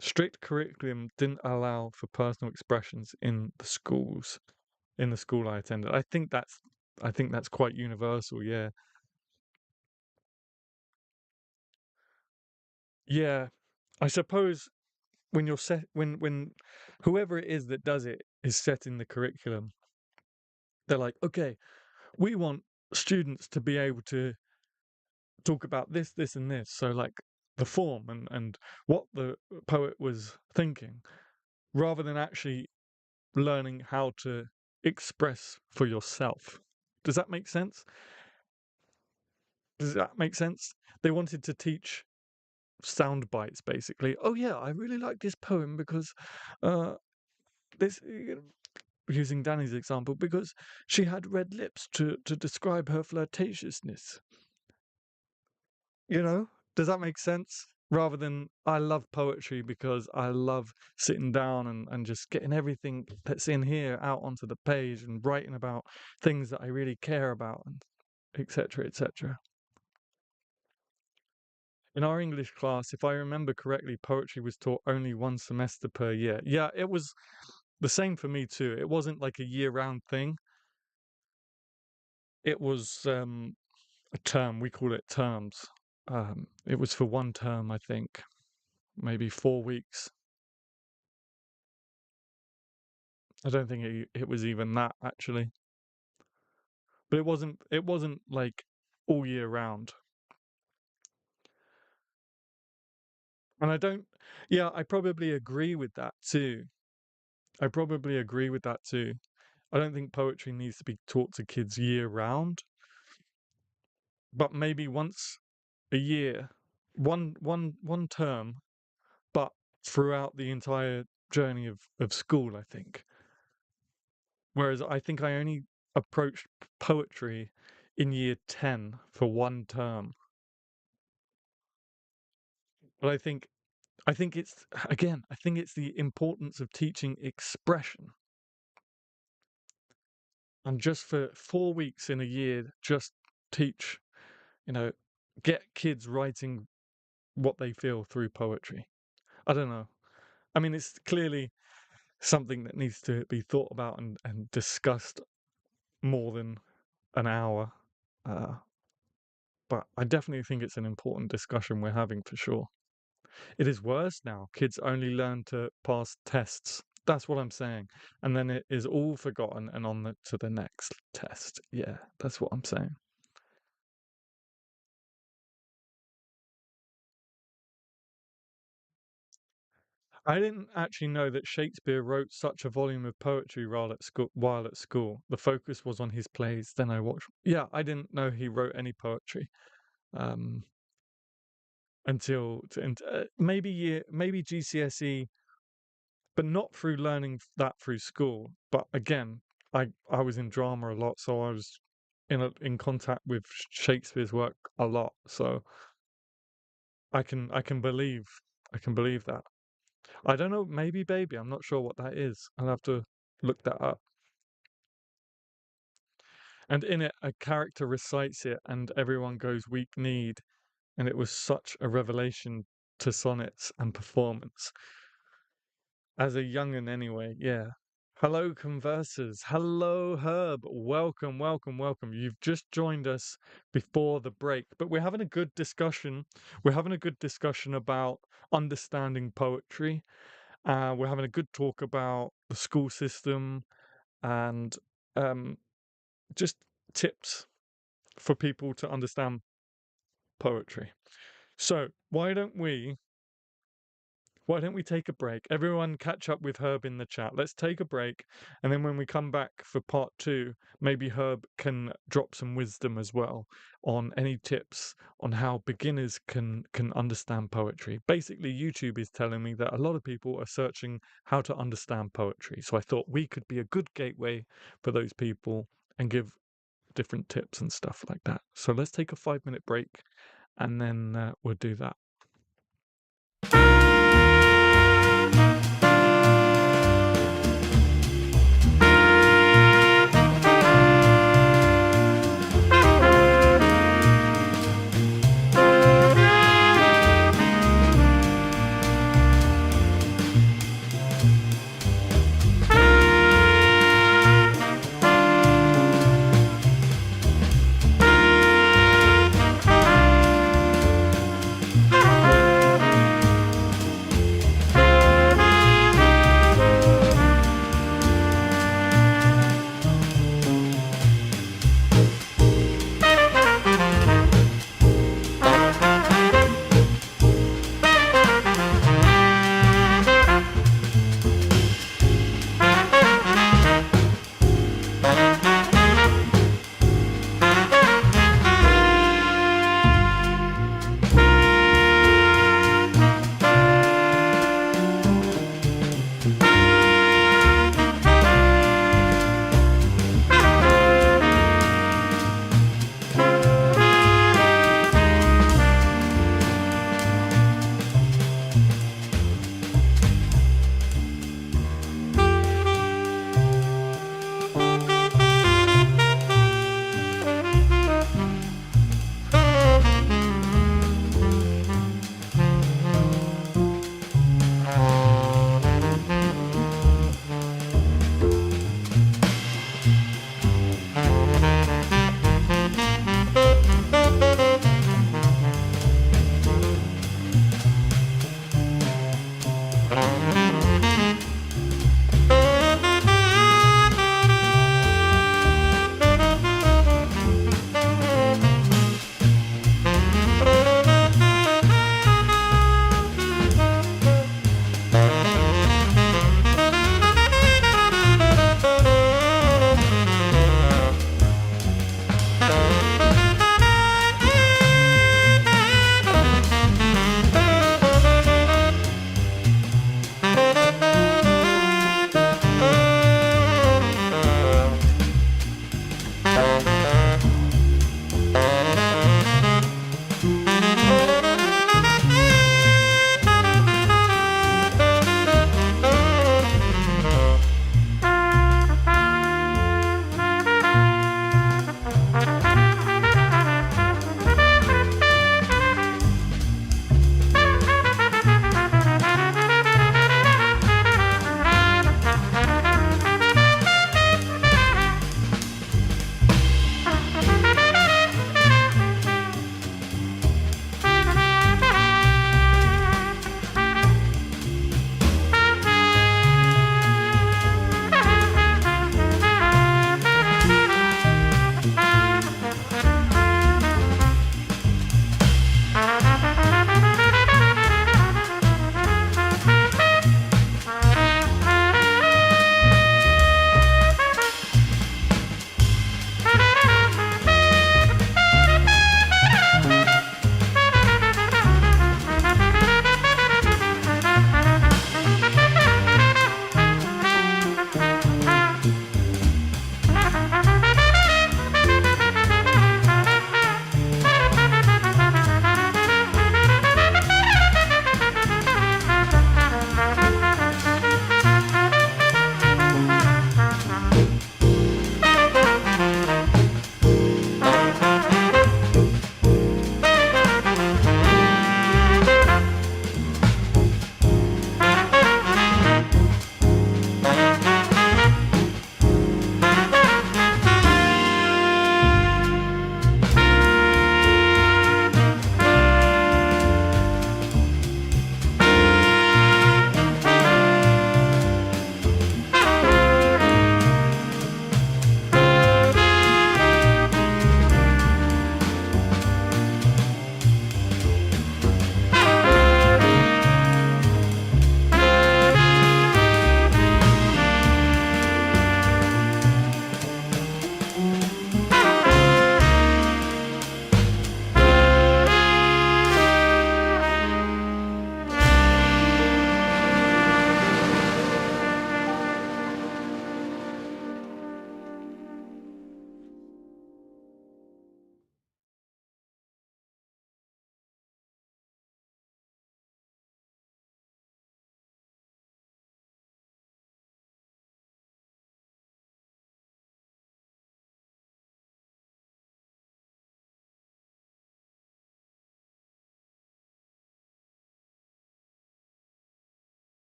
Strict curriculum didn't allow for personal expressions in the school I attended. I think that's quite universal, yeah. Yeah. I suppose when you're set when whoever it is that does it is setting the curriculum, they're like, okay, we want students to be able to talk about this, this, and this. So like the form and what the poet was thinking, rather than actually learning how to express for yourself. Does that make sense? Does that make sense? They wanted to teach sound bites, basically. Oh yeah, I really like this poem because uh, this. using Danny's example, because she had red lips to describe her flirtatiousness. You know, does that make sense? Rather than I love poetry because I love sitting down and just getting everything that's in here out onto the page and writing about things that I really care about, and etc. etc. In our English class, if I remember correctly, poetry was taught only one semester per year. Yeah, it was the same for me too. It wasn't like a year-round thing. It was a term. We call it terms. It was for one term, I think, maybe 4 weeks. I don't think it was even that actually, but it wasn't like all year round. And I don't, yeah, I probably agree with that too. I probably agree with that too. I don't think poetry needs to be taught to kids year round, but maybe once a year, one term, but throughout the entire journey of school, I think. Whereas I think I only approached poetry in year 10 for one term. But I think it's again, I think it's the importance of teaching expression. And just for 4 weeks in a year, just teach, you know, get kids writing what they feel through poetry. I don't know. I mean, it's clearly something that needs to be thought about and discussed more than an hour. But I definitely think it's an important discussion we're having for sure. It is worse now. Kids only learn to pass tests. That's what I'm saying. And then it is all forgotten and to the next test. Yeah, that's what I'm saying. I didn't actually know that Shakespeare wrote such a volume of poetry while at school. The focus was on his plays. Then I watched. Yeah, I didn't know he wrote any poetry. Um, maybe GCSE, but not through learning that through school. But again, I was in drama a lot, so I was in contact with Shakespeare's work a lot. So I can believe that. I don't know, maybe baby. I'm not sure what that is. I'll have to look that up. And in it, a character recites it, and everyone goes weak kneed. And it was such a revelation to sonnets and performance. As a young'un, anyway, yeah. Hello, conversers. Hello, Herb. Welcome, welcome, welcome. You've just joined us before the break, but we're having a good discussion. We're having a good discussion about understanding poetry. We're having a good talk about the school system and um, just tips for people to understand poetry. So why don't we take a break? Everyone catch up with Herb in the chat. Let's take a break, and then when we come back for part 2, maybe Herb can drop some wisdom as well on any tips on how beginners can understand poetry. Basically, YouTube is telling me that a lot of people are searching how to understand poetry. So I thought we could be a good gateway for those people and give different tips and stuff like that. So let's take a 5-minute break, and then we'll do that.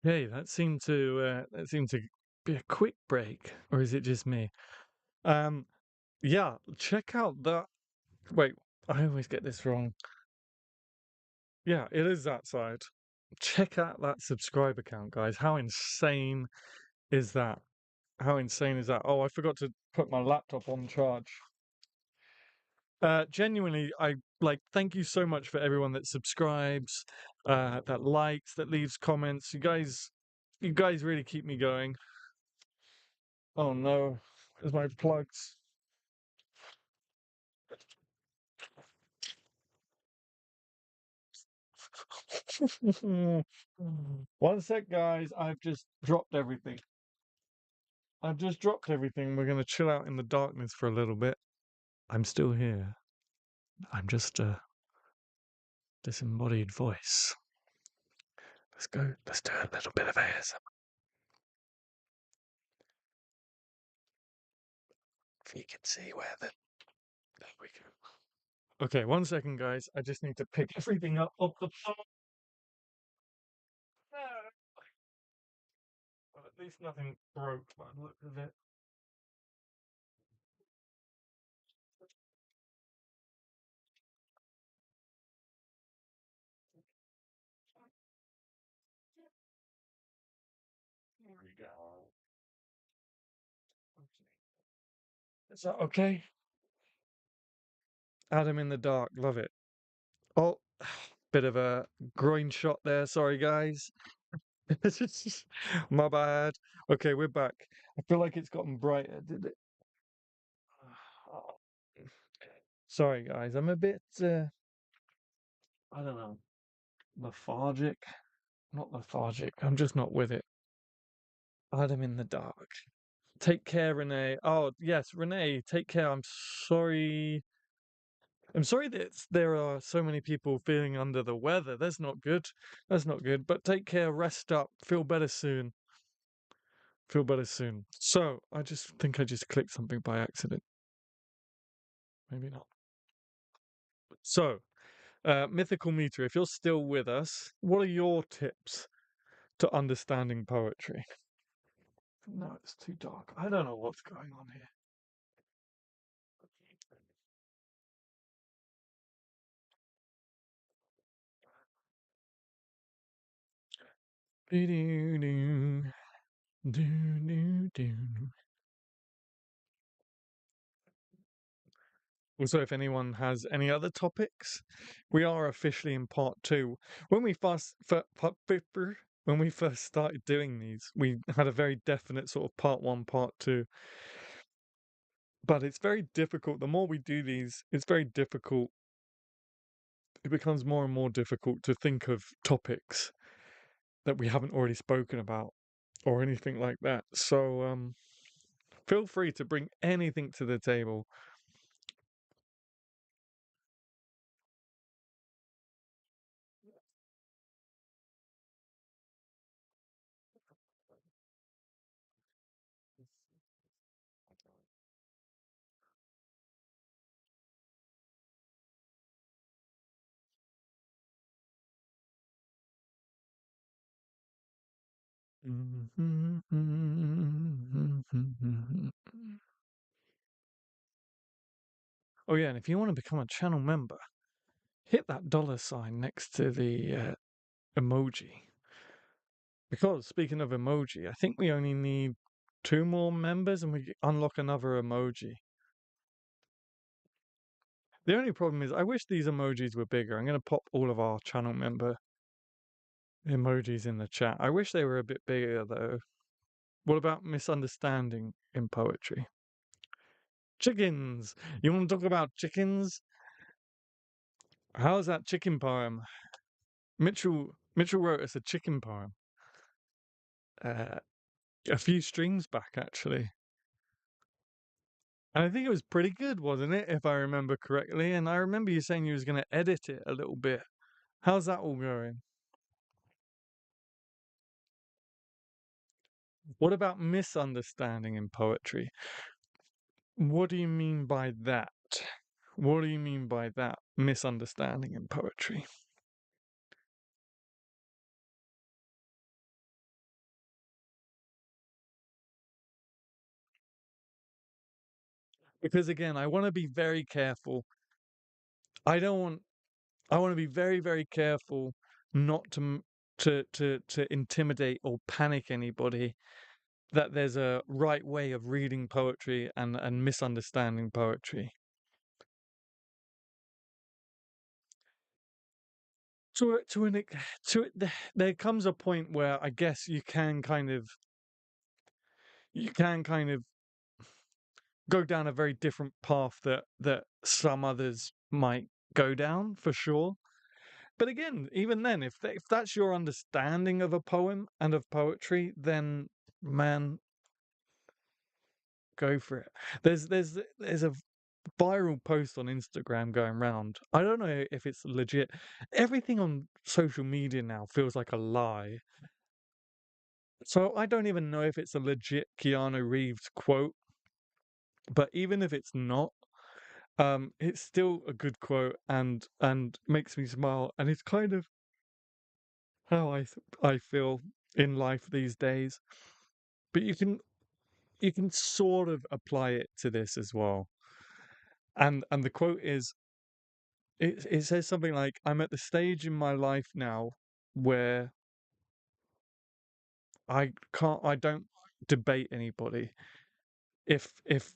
Hey, that seemed to be a quick break, or is it just me? Um, yeah, check out that. Wait, I always get this wrong. Yeah, it is that side. Check out that subscriber count, guys. How insane is that? How insane is that? Oh, I forgot to put my laptop on charge. Genuinely, I like thank you so much for everyone that subscribes, that likes, that leaves comments. You guys really keep me going. Oh no, where's my plugs? One sec, guys. I've just dropped everything. I've just dropped everything. We're gonna chill out in the darkness for a little bit. I'm still here. I'm just a disembodied voice. Let's go. Let's do a little bit of ASMR. If you can see where the. There we go. Okay, one second, guys. I just need to pick everything up off the floor. Well, at least nothing broke by the look of it. There we go. Is that okay? Adam in the dark, love it. Oh, bit of a groin shot there. Sorry, guys. My bad. Okay, we're back. I feel like it's gotten brighter, did it? Sorry, guys. I'm a bit, I don't know, lethargic. Not lethargic. I'm just not with it. Adam in the dark. Take care, Renee. Oh, yes, Renee, take care. I'm sorry. I'm sorry that there are so many people feeling under the weather. That's not good. That's not good. But take care, rest up, feel better soon. Feel better soon. So, I just think I just clicked something by accident. Maybe not. So, Mythical Meter, if you're still with us, what are your tips to understanding poetry? No, it's too dark. I don't know what's going on here. Do-do-do, do-do-do. Also, if anyone has any other topics, we are officially in part two. When we when we first started doing these, we had a very definite sort of part one, part two. But it's very difficult. The more we do these, it's very difficult. It becomes more and more difficult to think of topics that we haven't already spoken about or anything like that. So, feel free to bring anything to the table. Oh yeah, and if you want to become a channel member, hit that dollar sign next to the emoji. Because speaking of emoji, I think we only need two more members and we unlock another emoji. The only problem is I wish these emojis were bigger. I'm going to pop all of our channel member emojis in the chat. I wish they were a bit bigger though. What about misunderstanding in poetry? Chickens. You want to talk about chickens? How's that chicken poem? Mitchell wrote us a chicken poem. Uh, a few streams back actually. And I think it was pretty good, wasn't it? If I remember correctly. And I remember you saying you was going to edit it a little bit. How's that all going? What about misunderstanding in poetry? What do you mean by that? What do you mean by that? Misunderstanding in poetry. because again, I want to be very careful. I don't want. I want to be very, very careful not to intimidate or panic anybody. That there's a right way of reading poetry and misunderstanding poetry. To an there comes a point where I guess you can kind of go down a very different path that some others might go down for sure. But again, even then, if that's your understanding of a poem and of poetry, then man, go for it. There's a viral post on Instagram going around. I don't know if it's legit. Everything on social media now feels like a lie. So I don't even know if it's a legit Keanu Reeves quote, but even if it's not, it's still a good quote and makes me smile, and it's kind of how I feel in life these days. But you can sort of apply it to this as well. And the quote is it says something like, "I'm at the stage in my life now where I don't debate anybody. If if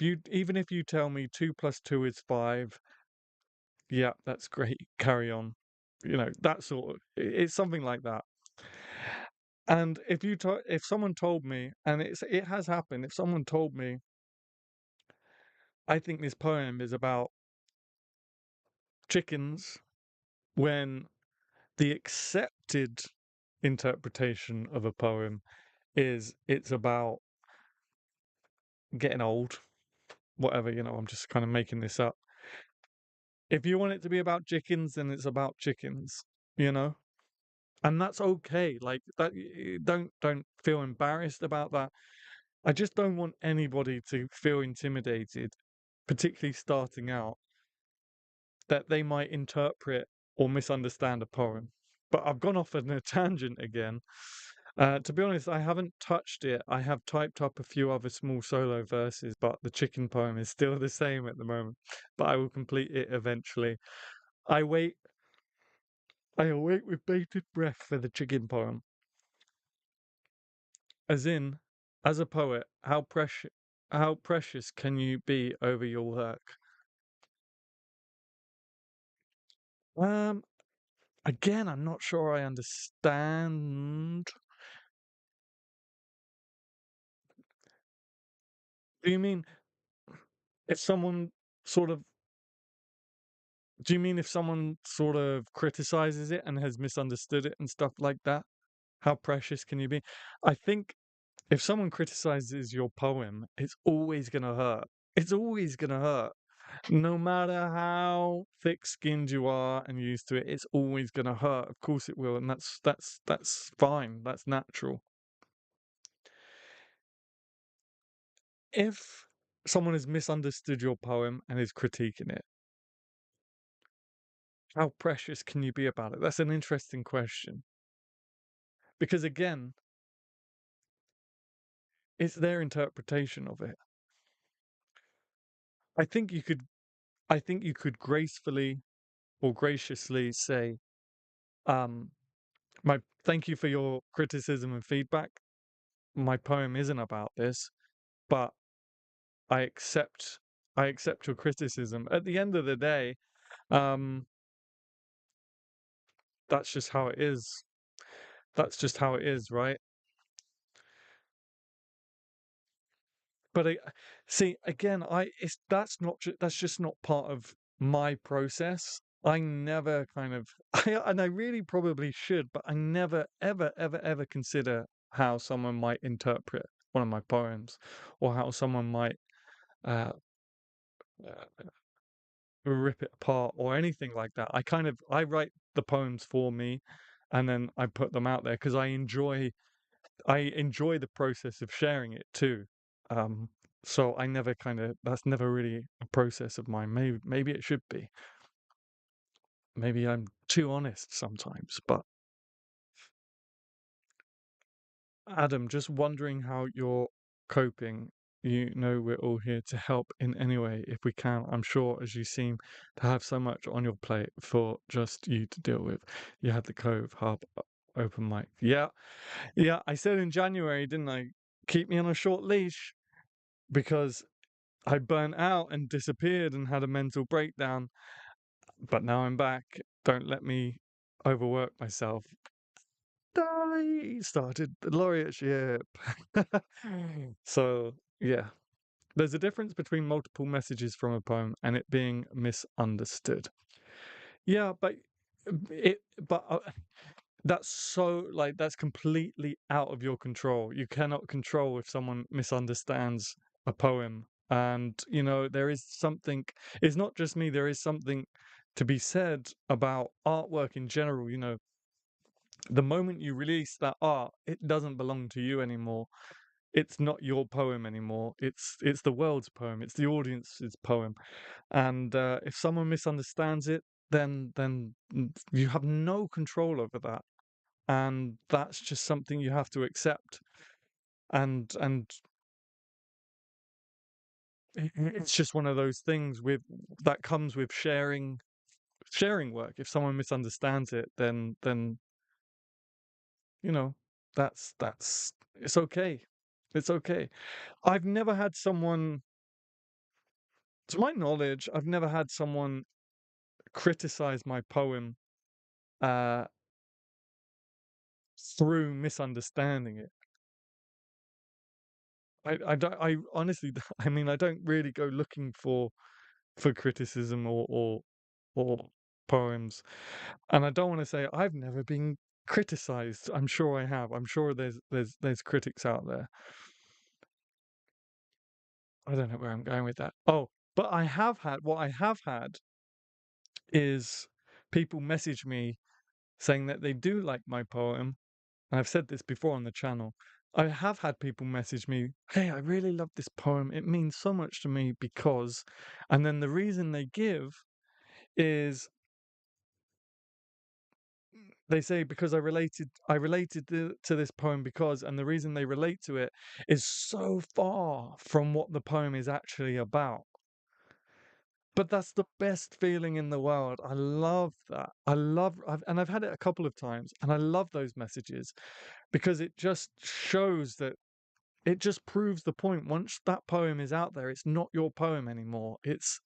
you even if you tell me 2 plus 2 is 5, yeah, that's great. Carry on." That sort of it's something like that. And if someone told me, and it has happened, if someone told me, I think this poem is about chickens, when the accepted interpretation of a poem is it's about getting old, whatever, I'm just kind of making this up. If you want it to be about chickens, then it's about chickens, you know? And that's okay. Like that, don't feel embarrassed about that. I just don't want anybody to feel intimidated, particularly starting out, that they might interpret or misunderstand a poem. But I've gone off on a tangent again. To be honest, I haven't touched it. I have typed up a few other small solo verses, but the chicken poem is still the same at the moment. But I will complete it eventually. I wait. I await with bated breath for the chicken poem. As in, as a poet, how precious can you be over your work? Um, Again, I'm not sure I understand. Do you mean if someone sort of do you mean if someone sort of criticizes it and has misunderstood it and stuff like that? How precious can you be? I think if someone criticizes your poem, it's always gonna hurt. It's always gonna hurt. No matter how thick-skinned you are and used to it, it's always gonna hurt. Of course it will, and that's fine. That's natural. If someone has misunderstood your poem and is critiquing it, how precious can you be about it? That's an interesting question. Because again, it's their interpretation of it. I think you could I think you could gracefully or graciously say, um, my thank you for your criticism and feedback. My poem isn't about this, but I accept I accept your criticism. At the end of the day, um, that's just how it is. That's just how it is, right? But see, again, that's just not part of my process. I never kind of, and I really probably should, but I never, ever, ever, ever consider how someone might interpret one of my poems, or how someone might uh, uh, rip it apart, or anything like that. I write the poems for me, and then I put them out there because I enjoy the process of sharing it too. Um, so I never that's never really a process of mine. Maybe it should be. Maybe I'm too honest sometimes. But Adam, just wondering how you're coping. you know we're all here to help in any way if we can. I'm sure, as you seem to have so much on your plate for just you to deal with. You had the Cove Hub open mic. Yeah, yeah. I said in January, didn't I? Keep me on a short leash because I burnt out and disappeared and had a mental breakdown. But now I'm back. Don't let me overwork myself. I started the laureateship. So, yeah. There's a difference between multiple messages from a poem and it being misunderstood. Yeah, it, but that's so like that's completely out of your control. You cannot control if someone misunderstands a poem. And, there is something, it's not just me, there is something to be said about artwork in general. The moment you release that art, it doesn't belong to you anymore. It's not your poem anymore. It's the world's poem. It's the audience's poem. And if someone misunderstands it, then you have no control over that. And that's just something you have to accept. And it's just one of those things with that comes with sharing work. If someone misunderstands it, then you know that's it's okay. It's okay. I've never had someone, to my knowledge, I've never had someone criticize my poem uh through misunderstanding it. I don't, I honestly I mean I don't really go looking for criticism or poems, and I don't want to say I've never been criticized. I'm sure I have. I'm sure there's critics out there. I don't know where I'm going with that. Oh, but what I have had is people message me saying that they do like my poem. And I've said this before on the channel. I have had people message me, "Hey, I really love this poem. It means so much to me because," and then the reason they give is they say because I related to this poem because, and the reason they relate to it is so far from what the poem is actually about. But that's the best feeling in the world. I love that. And I've had it a couple of times, and I love those messages because it just shows that it just proves the point. Once that poem is out there, it's not your poem anymore. It's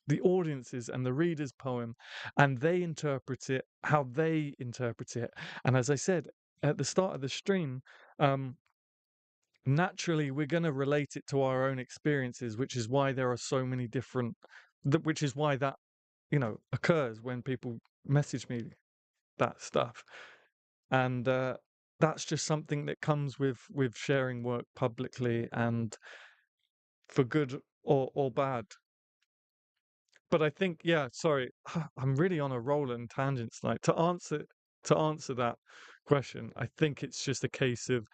the audience's and the reader's poem, and they interpret it how they interpret it. And as I said at the start of the stream, um, naturally we're going to relate it to our own experiences, which is why there are so many different. Which is why that occurs when people message me that stuff, and that's just something that comes with sharing work publicly, and for good or bad. But I think, yeah, sorry, I'm really on a roll and tangents tonight. To answer that question, I think it's just a case of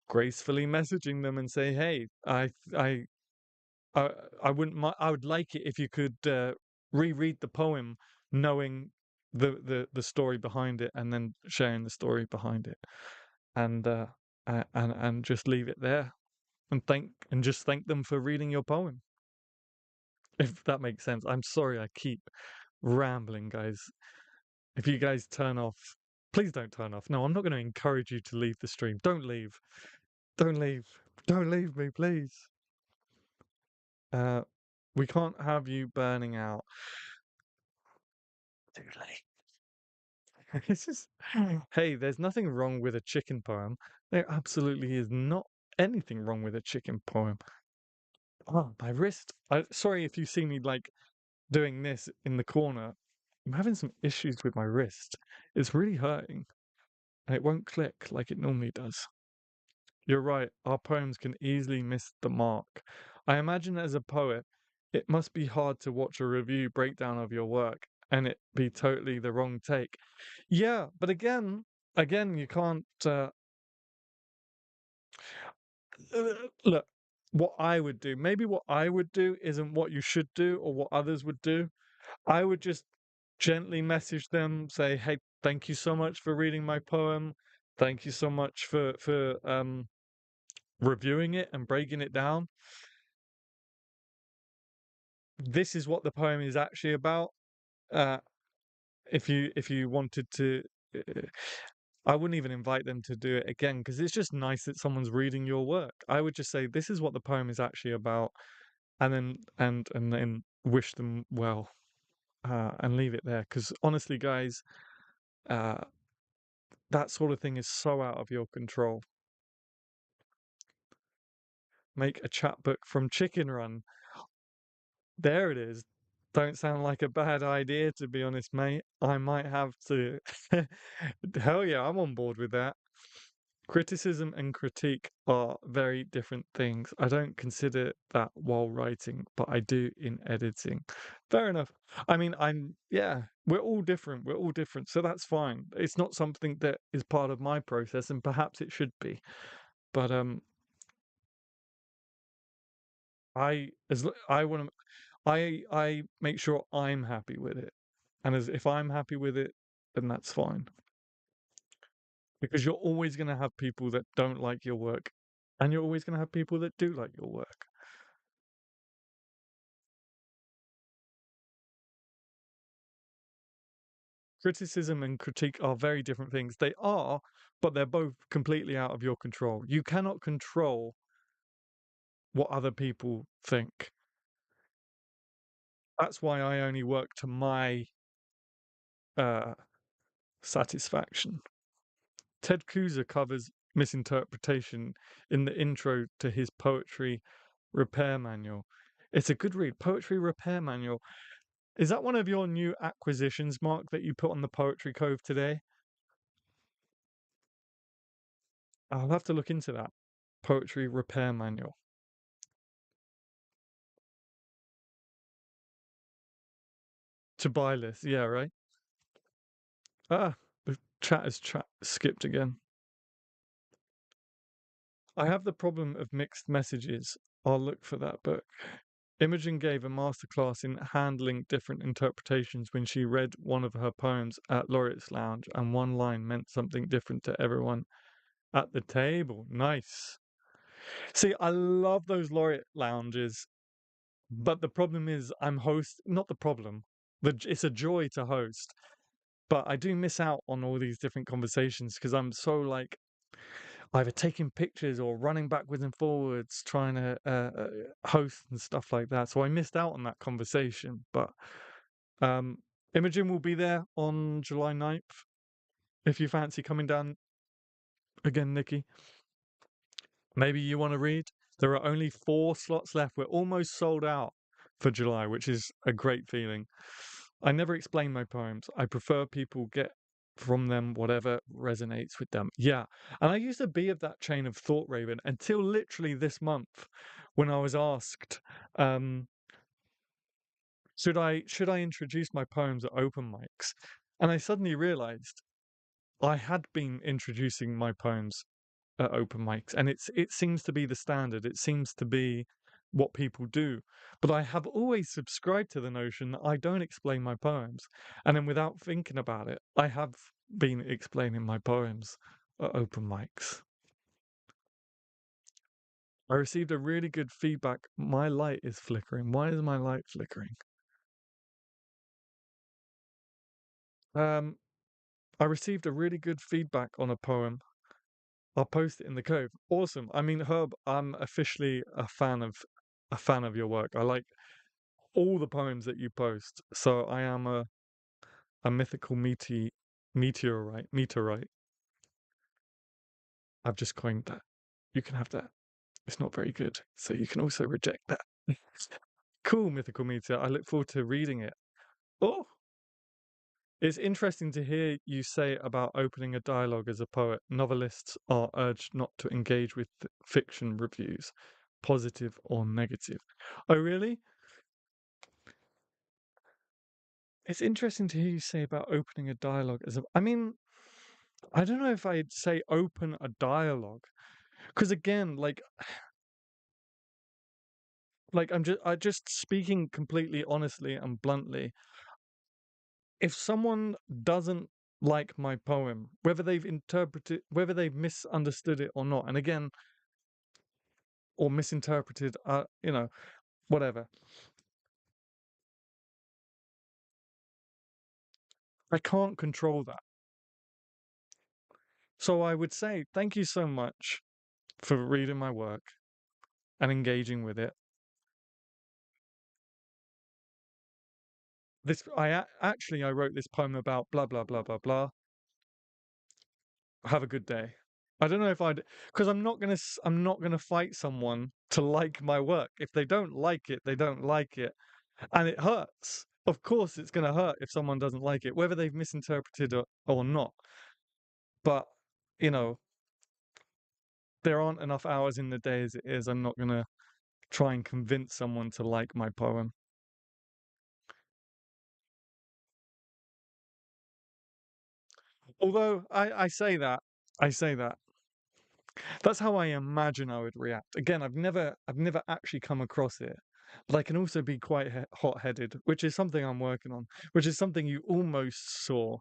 gracefully messaging them and say, hey, I I wouldn't I would like it if you could reread the poem knowing the story behind it, and then sharing the story behind it, and and just leave it there, and just thank them for reading your poem, if that makes sense. I'm sorry I keep rambling, guys. If you guys turn off, please don't turn off. No, I'm not going to encourage you to leave the stream. Don't leave. Don't leave. Don't leave me, please. Uh, we can't have you burning out. Too late. It's just, hey, there's nothing wrong with a chicken poem. There absolutely is not anything wrong with a chicken poem. Oh, my wrist. Sorry if you see me like doing this in the corner. I'm having some issues with my wrist. It's really hurting, and it won't click like it normally does. You're right, our poems can easily miss the mark. I imagine as a poet, it must be hard to watch a review breakdown of your work and it be totally the wrong take. Yeah, but again, you can't look. Maybe what I would do isn't what you should do or what others would do. I would just gently message them, say, "Hey, thank you so much for reading my poem. Thank you so much for reviewing it and breaking it down, this is what the poem is actually about. Uh, if you wanted to, uh, I wouldn't even invite them to do it again because it's just nice that someone's reading your work. I would just say this is what the poem is actually about, and then wish them well, and leave it there. Because honestly, guys, uh, that sort of thing is so out of your control. Make a chapbook from Chicken Run. There it is. Don't sound like a bad idea, to be honest, mate. I might have to. Hell yeah, I'm on board with that. Criticism and critique are very different things. I don't consider that while writing, but I do in editing. Fair enough. I mean, yeah, we're all different. We're all different. So that's fine. It's not something that is part of my process, and perhaps it should be. But I want to, I make sure I'm happy with it. And as if I'm happy with it, then that's fine. Because you're always going to have people that don't like your work, and you're always going to have people that do like your work. Criticism and critique are very different things. They are, but they're both completely out of your control. You cannot control what other people think. That's why I only work to my uh, satisfaction. Ted Kuza covers misinterpretation in the intro to his poetry repair manual. It's a good read. Poetry repair manual. Is that one of your new acquisitions, Mark, that you put on the Poetry Cove today? I'll have to look into that. Poetry repair manual. To buy list. Yeah, right. Ah, the chat is skipped again. I have the problem of mixed messages. I'll look for that book. Imogen gave a masterclass in handling different interpretations when she read one of her poems at Laureate's Lounge, and one line meant something different to everyone at the table. Nice. See, I love those Laureate Lounges, but the problem is I'm host. Not the problem. It's a joy to host, but I do miss out on all these different conversations because I'm so like either taking pictures or running backwards and forwards trying to host and stuff like that. So I missed out on that conversation. But um, Imogen will be there on July 9th if you fancy coming down again, Nikki. Maybe you want to read. There are only 4 slots left. We're almost sold out for July, which is a great feeling. I never explain my poems. I prefer people get from them whatever resonates with them. Yeah. And I used to be of that chain of thought, Raven, until literally this month when I was asked, um, should I introduce my poems at open mics? And I suddenly realized I had been introducing my poems at open mics, and it seems to be the standard. It seems to be what people do. But I have always subscribed to the notion that I don't explain my poems, and then without thinking about it, I have been explaining my poems at open mics. I received a really good feedback. My light is flickering. Why is my light flickering? Um, I received a really good feedback on a poem. I'll post it in the cove. Awesome. I mean, Herb, I'm officially a fan of your work. I like all the poems that you post. So I am a mythical meteorite. I've just coined that. You can have that. It's not very good. So you can also reject that. Cool, mythical meteor. I look forward to reading it. Oh, it's interesting to hear you say about opening a dialogue as a poet. Novelists are urged not to engage with fiction reviews, positive or negative. Oh, really? It's interesting to hear you say about opening a dialogue as a. I mean, I don't know if I'd say open a dialogue because again, like I just speaking completely honestly and bluntly. If someone doesn't like my poem, whether they've misunderstood it or not, and again, or misinterpreted, whatever. I can't control that. So I would say thank you so much for reading my work and engaging with it. Actually I wrote this poem about blah blah blah blah blah. Have a good day. I don't know if I'd, because I'm not gonna fight someone to like my work. If they don't like it, they don't like it, and it hurts. Of course, it's gonna hurt if someone doesn't like it, whether they've misinterpreted or not. But you know, there aren't enough hours in the day as it is. I'm not gonna try and convince someone to like my poem. Although I say that that's how I imagine I would react. Again, I've never actually come across it, but I can also be quite hot-headed, which is something I'm working on, which is something you almost saw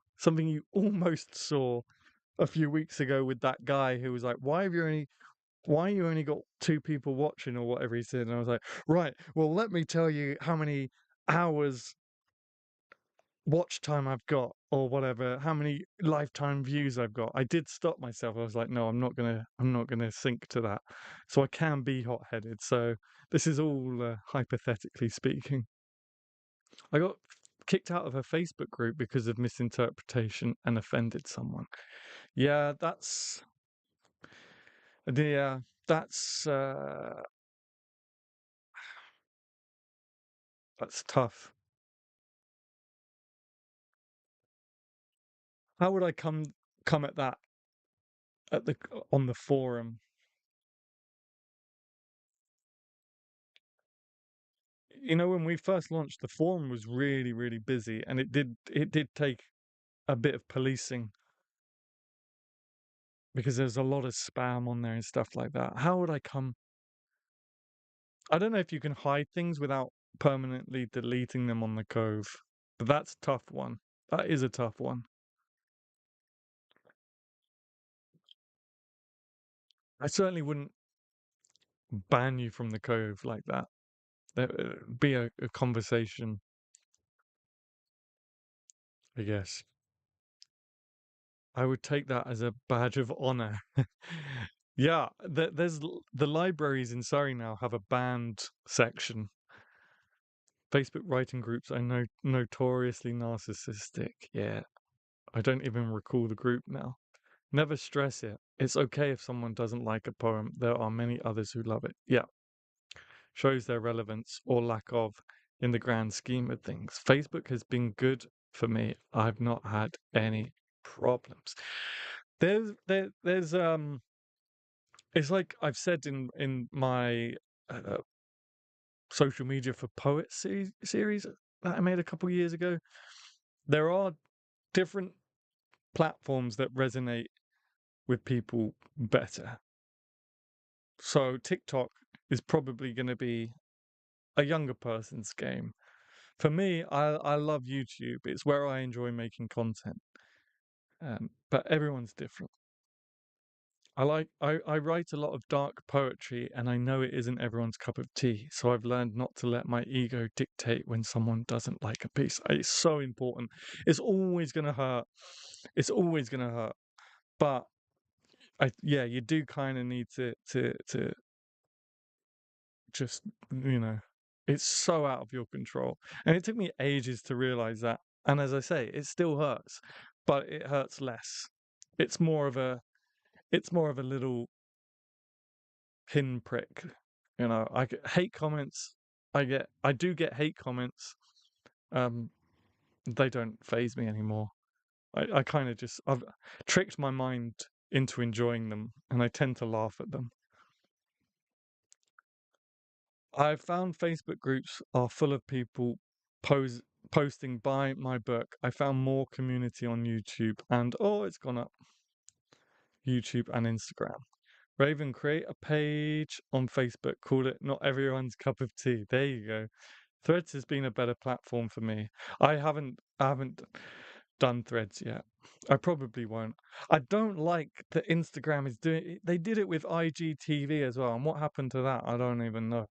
a few weeks ago with that guy who was like, why you only got two people watching or whatever he said?" And I was like, "Right, well, let me tell you how many hours watch time I've got or whatever, how many lifetime views I've got." I did stop myself. I was like, no, I'm not gonna sink to that. So I can be hot-headed. So this is all hypothetically speaking. I got kicked out of a Facebook group because of misinterpretation and offended someone. Yeah, yeah, that's that's tough. How would I come at that at the on the forum? When we first launched, the forum was really, really busy, and it did take a bit of policing because there's a lot of spam on there and stuff like that. How would I come? I don't know if you can hide things without permanently deleting them on the Cove, but that's a tough one. That is a tough one. I certainly wouldn't ban you from the Cove like that. There would be a conversation, I guess. I would take that as a badge of honor. Yeah, the libraries in Surrey now have a banned section. Facebook writing groups are notoriously narcissistic. Yeah, I don't even recall the group now. Never stress it. It's okay if someone doesn't like a poem. There are many others who love it. Yeah, shows their relevance or lack of in the grand scheme of things. Facebook has been good for me. I've not had any problems. There's it's like I've said in my uh, social media for poets series that I made a couple years ago. There are different platforms that resonate with people better. So TikTok is probably going to be a younger person's game. For me, I love YouTube. It's where I enjoy making content. But everyone's different. I write a lot of dark poetry, and I know it isn't everyone's cup of tea. So I've learned not to let my ego dictate when someone doesn't like a piece. It's so important. It's always gonna hurt. It's always gonna hurt. But yeah, you do kind of need to just it's so out of your control, and it took me ages to realize that. And as I say, it still hurts, but it hurts less. It's more of a it's more of a little pinprick. I get hate comments. I do get hate comments. Um, they don't phase me anymore. I kind of just I've tricked my mind into enjoying them, and I tend to laugh at them. I've found Facebook groups are full of people pose posting by my book. I found more community on YouTube and oh, it's gone up. YouTube and Instagram. Raven, create a page on Facebook. Call it "Not Everyone's Cup of Tea." There you go. Threads has been a better platform for me. I haven't done threads yet. I probably won't. I don't like that Instagram is doing it. They did it with IGTV as well, and what happened to that? I don't even know.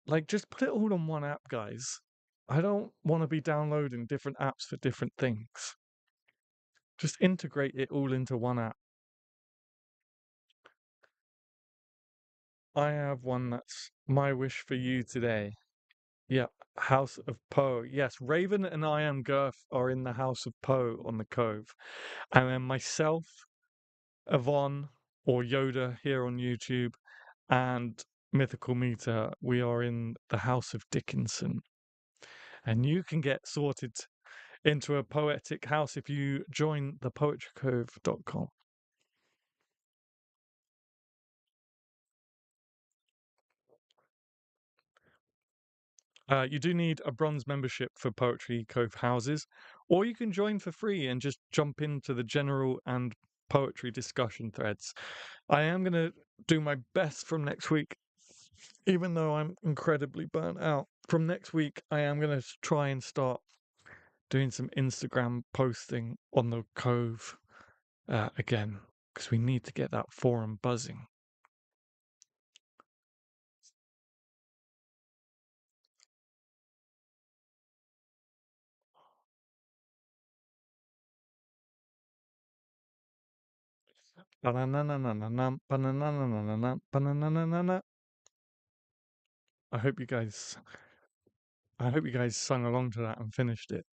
Like, just put it all on one app, guys. I don't want to be downloading different apps for different things. Just integrate it all into one app. I have one that's my wish for you today. Yeah, House of Poe. Yes, Raven and I Am Girth are in the House of Poe on the Cove. And then myself, Yvonne, or Yoda here on YouTube, and Mythical Meter, we are in the House of Dickinson. And you can get sorted into a poetic house if you join thepoetrycove.com. You do need a bronze membership for Poetry Cove houses, or you can join for free and just jump into the general and poetry discussion threads. I am going to do my best from next week, even though I'm incredibly burnt out. From next week, I am going to try and start doing some Instagram posting on the Cove again, because we need to get that forum buzzing. I hope you guys sung along to that and finished it.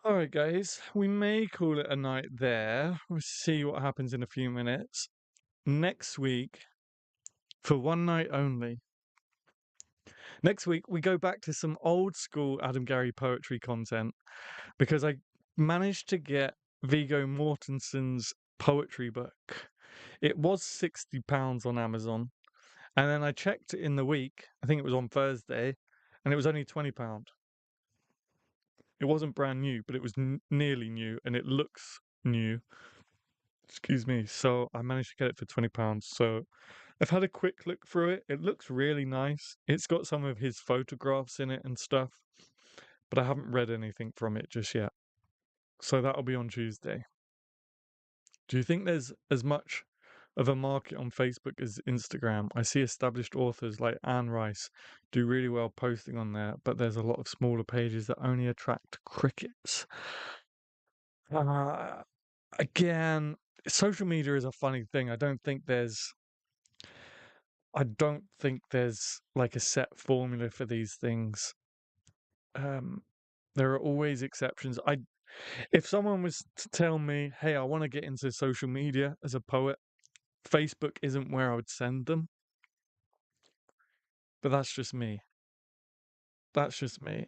All right, guys, we may call it a night there. We'll see what happens in a few minutes. Next week, for one night only, next week we go back to some old school Adam Gary poetry content because I managed to get Viggo Mortensen's poetry book. It was £60 on Amazon, and then I checked it in the week. I think it was on Thursday, and it was only £20. It wasn't brand new, but it was nearly new, and it looks new. Excuse me. So I managed to get it for £20. So I've had a quick look through it. It looks really nice. It's got some of his photographs in it and stuff, but I haven't read anything from it just yet. So that'll be on Tuesday. Do you think there's as much of a market on Facebook as Instagram? I see established authors like Anne Rice do really well posting on there, but there's a lot of smaller pages that only attract crickets. Uh, Again, social media is a funny thing. I don't think there's like a set formula for these things. Um, there are always exceptions. If someone was to tell me, "Hey, I want to get into social media as a poet," Facebook isn't where I would send them. But that's just me. That's just me.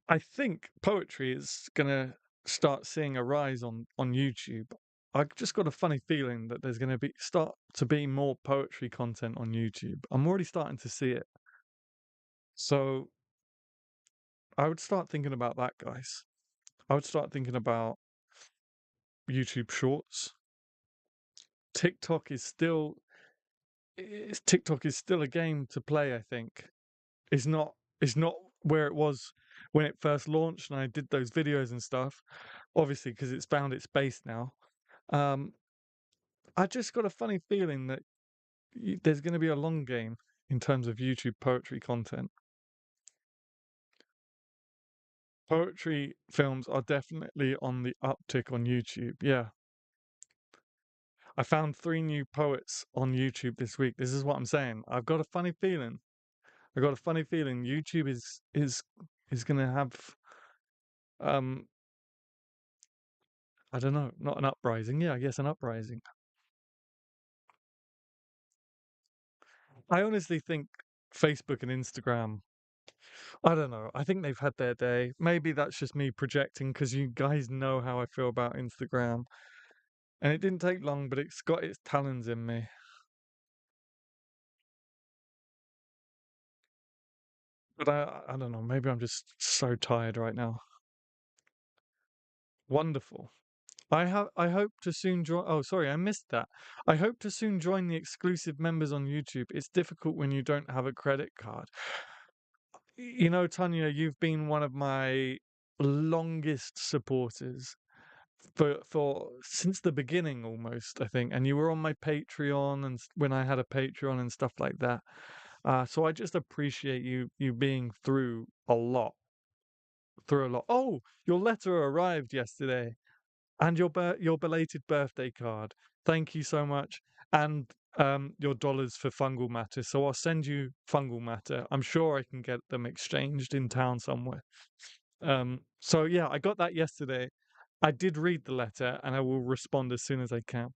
I think poetry is gonna start seeing a rise on YouTube. I've just got a funny feeling that there's gonna be start to be more poetry content on YouTube. I'm already starting to see it. So I would start thinking about that, guys. I would start thinking about YouTube Shorts. TikTok is still TikTok is still a game to play, I think. It's not where it was when it first launched and I did those videos and stuff. Obviously, because it's found its base now. Um, I just got a funny feeling that there's going to be a long game in terms of YouTube poetry content. Poetry films are definitely on the uptick on YouTube. Yeah. I found 3 new poets on YouTube this week. This is what I'm saying. I've got a funny feeling. I got a funny feeling YouTube is gonna have um I don't know, not an uprising. Yeah, I guess an uprising. I honestly think Facebook and Instagram, I don't know. I think they've had their day. Maybe that's just me projecting because you guys know how I feel about Instagram. And it didn't take long, but it's got its talons in me. But I don't know. Maybe I'm just so tired right now. Wonderful. I hope to soon join. Oh, sorry, I missed that. I hope to soon join the exclusive members on YouTube. It's difficult when you don't have a credit card. You know, Tanya, you've been one of my longest supporters for since the beginning almost, I think. And you were on my Patreon and when I had a Patreon and stuff like that. So I just appreciate you being through a lot. Oh, your letter arrived yesterday. And your belated birthday card. Thank you so much. And your dollars for fungal matter. So I'll send you fungal matter. I'm sure I can get them exchanged in town somewhere. So yeah, I got that yesterday. I did read the letter and I will respond as soon as I can.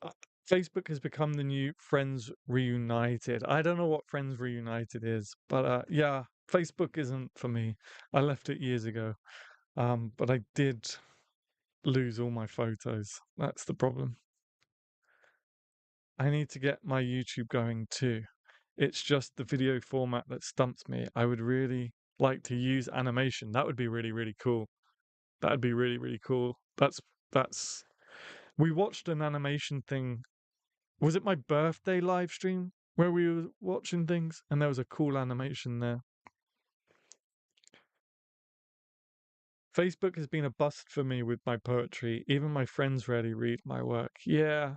Uh, Facebook has become the new Friends Reunited. I don't know what Friends Reunited is, but yeah, Facebook isn't for me. I left it years ago. But I did lose all my photos. That's the problem. I need to get my YouTube going too. It's just the video format that stumps me. I would really like to use animation. That would be really, really cool. That'd be really, really cool. That's we watched an animation thing. Was it my birthday live stream where we were watching things and there was a cool animation there? Facebook has been a bust for me with my poetry. Even my friends rarely read my work. Yeah.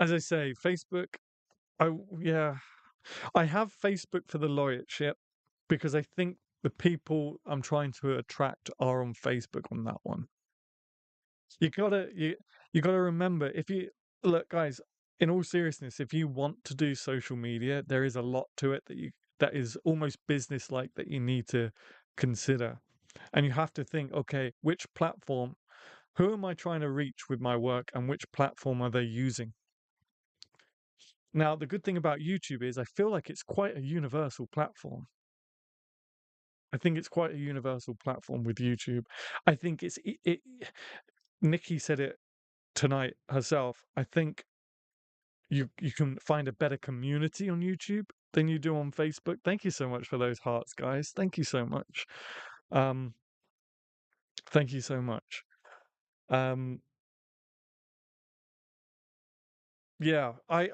As I say, Facebook yeah, I have Facebook for the laureateship because I think the people I'm trying to attract are on Facebook on that one. You gotta you gotta remember if you look, guys, in all seriousness, if you want to do social media, there is a lot to it that is almost business-like that you need to consider. And you have to think, okay, which platform, who am I trying to reach with my work and which platform are they using? Now, the good thing about YouTube is I feel like it's quite a universal platform. I think it's quite a universal platform with YouTube. I think Nikki said it tonight herself. I think you can find a better community on YouTube than you do on Facebook. Thank you so much for those hearts, guys. Thank you so much. Um, thank you so much. Um, yeah, I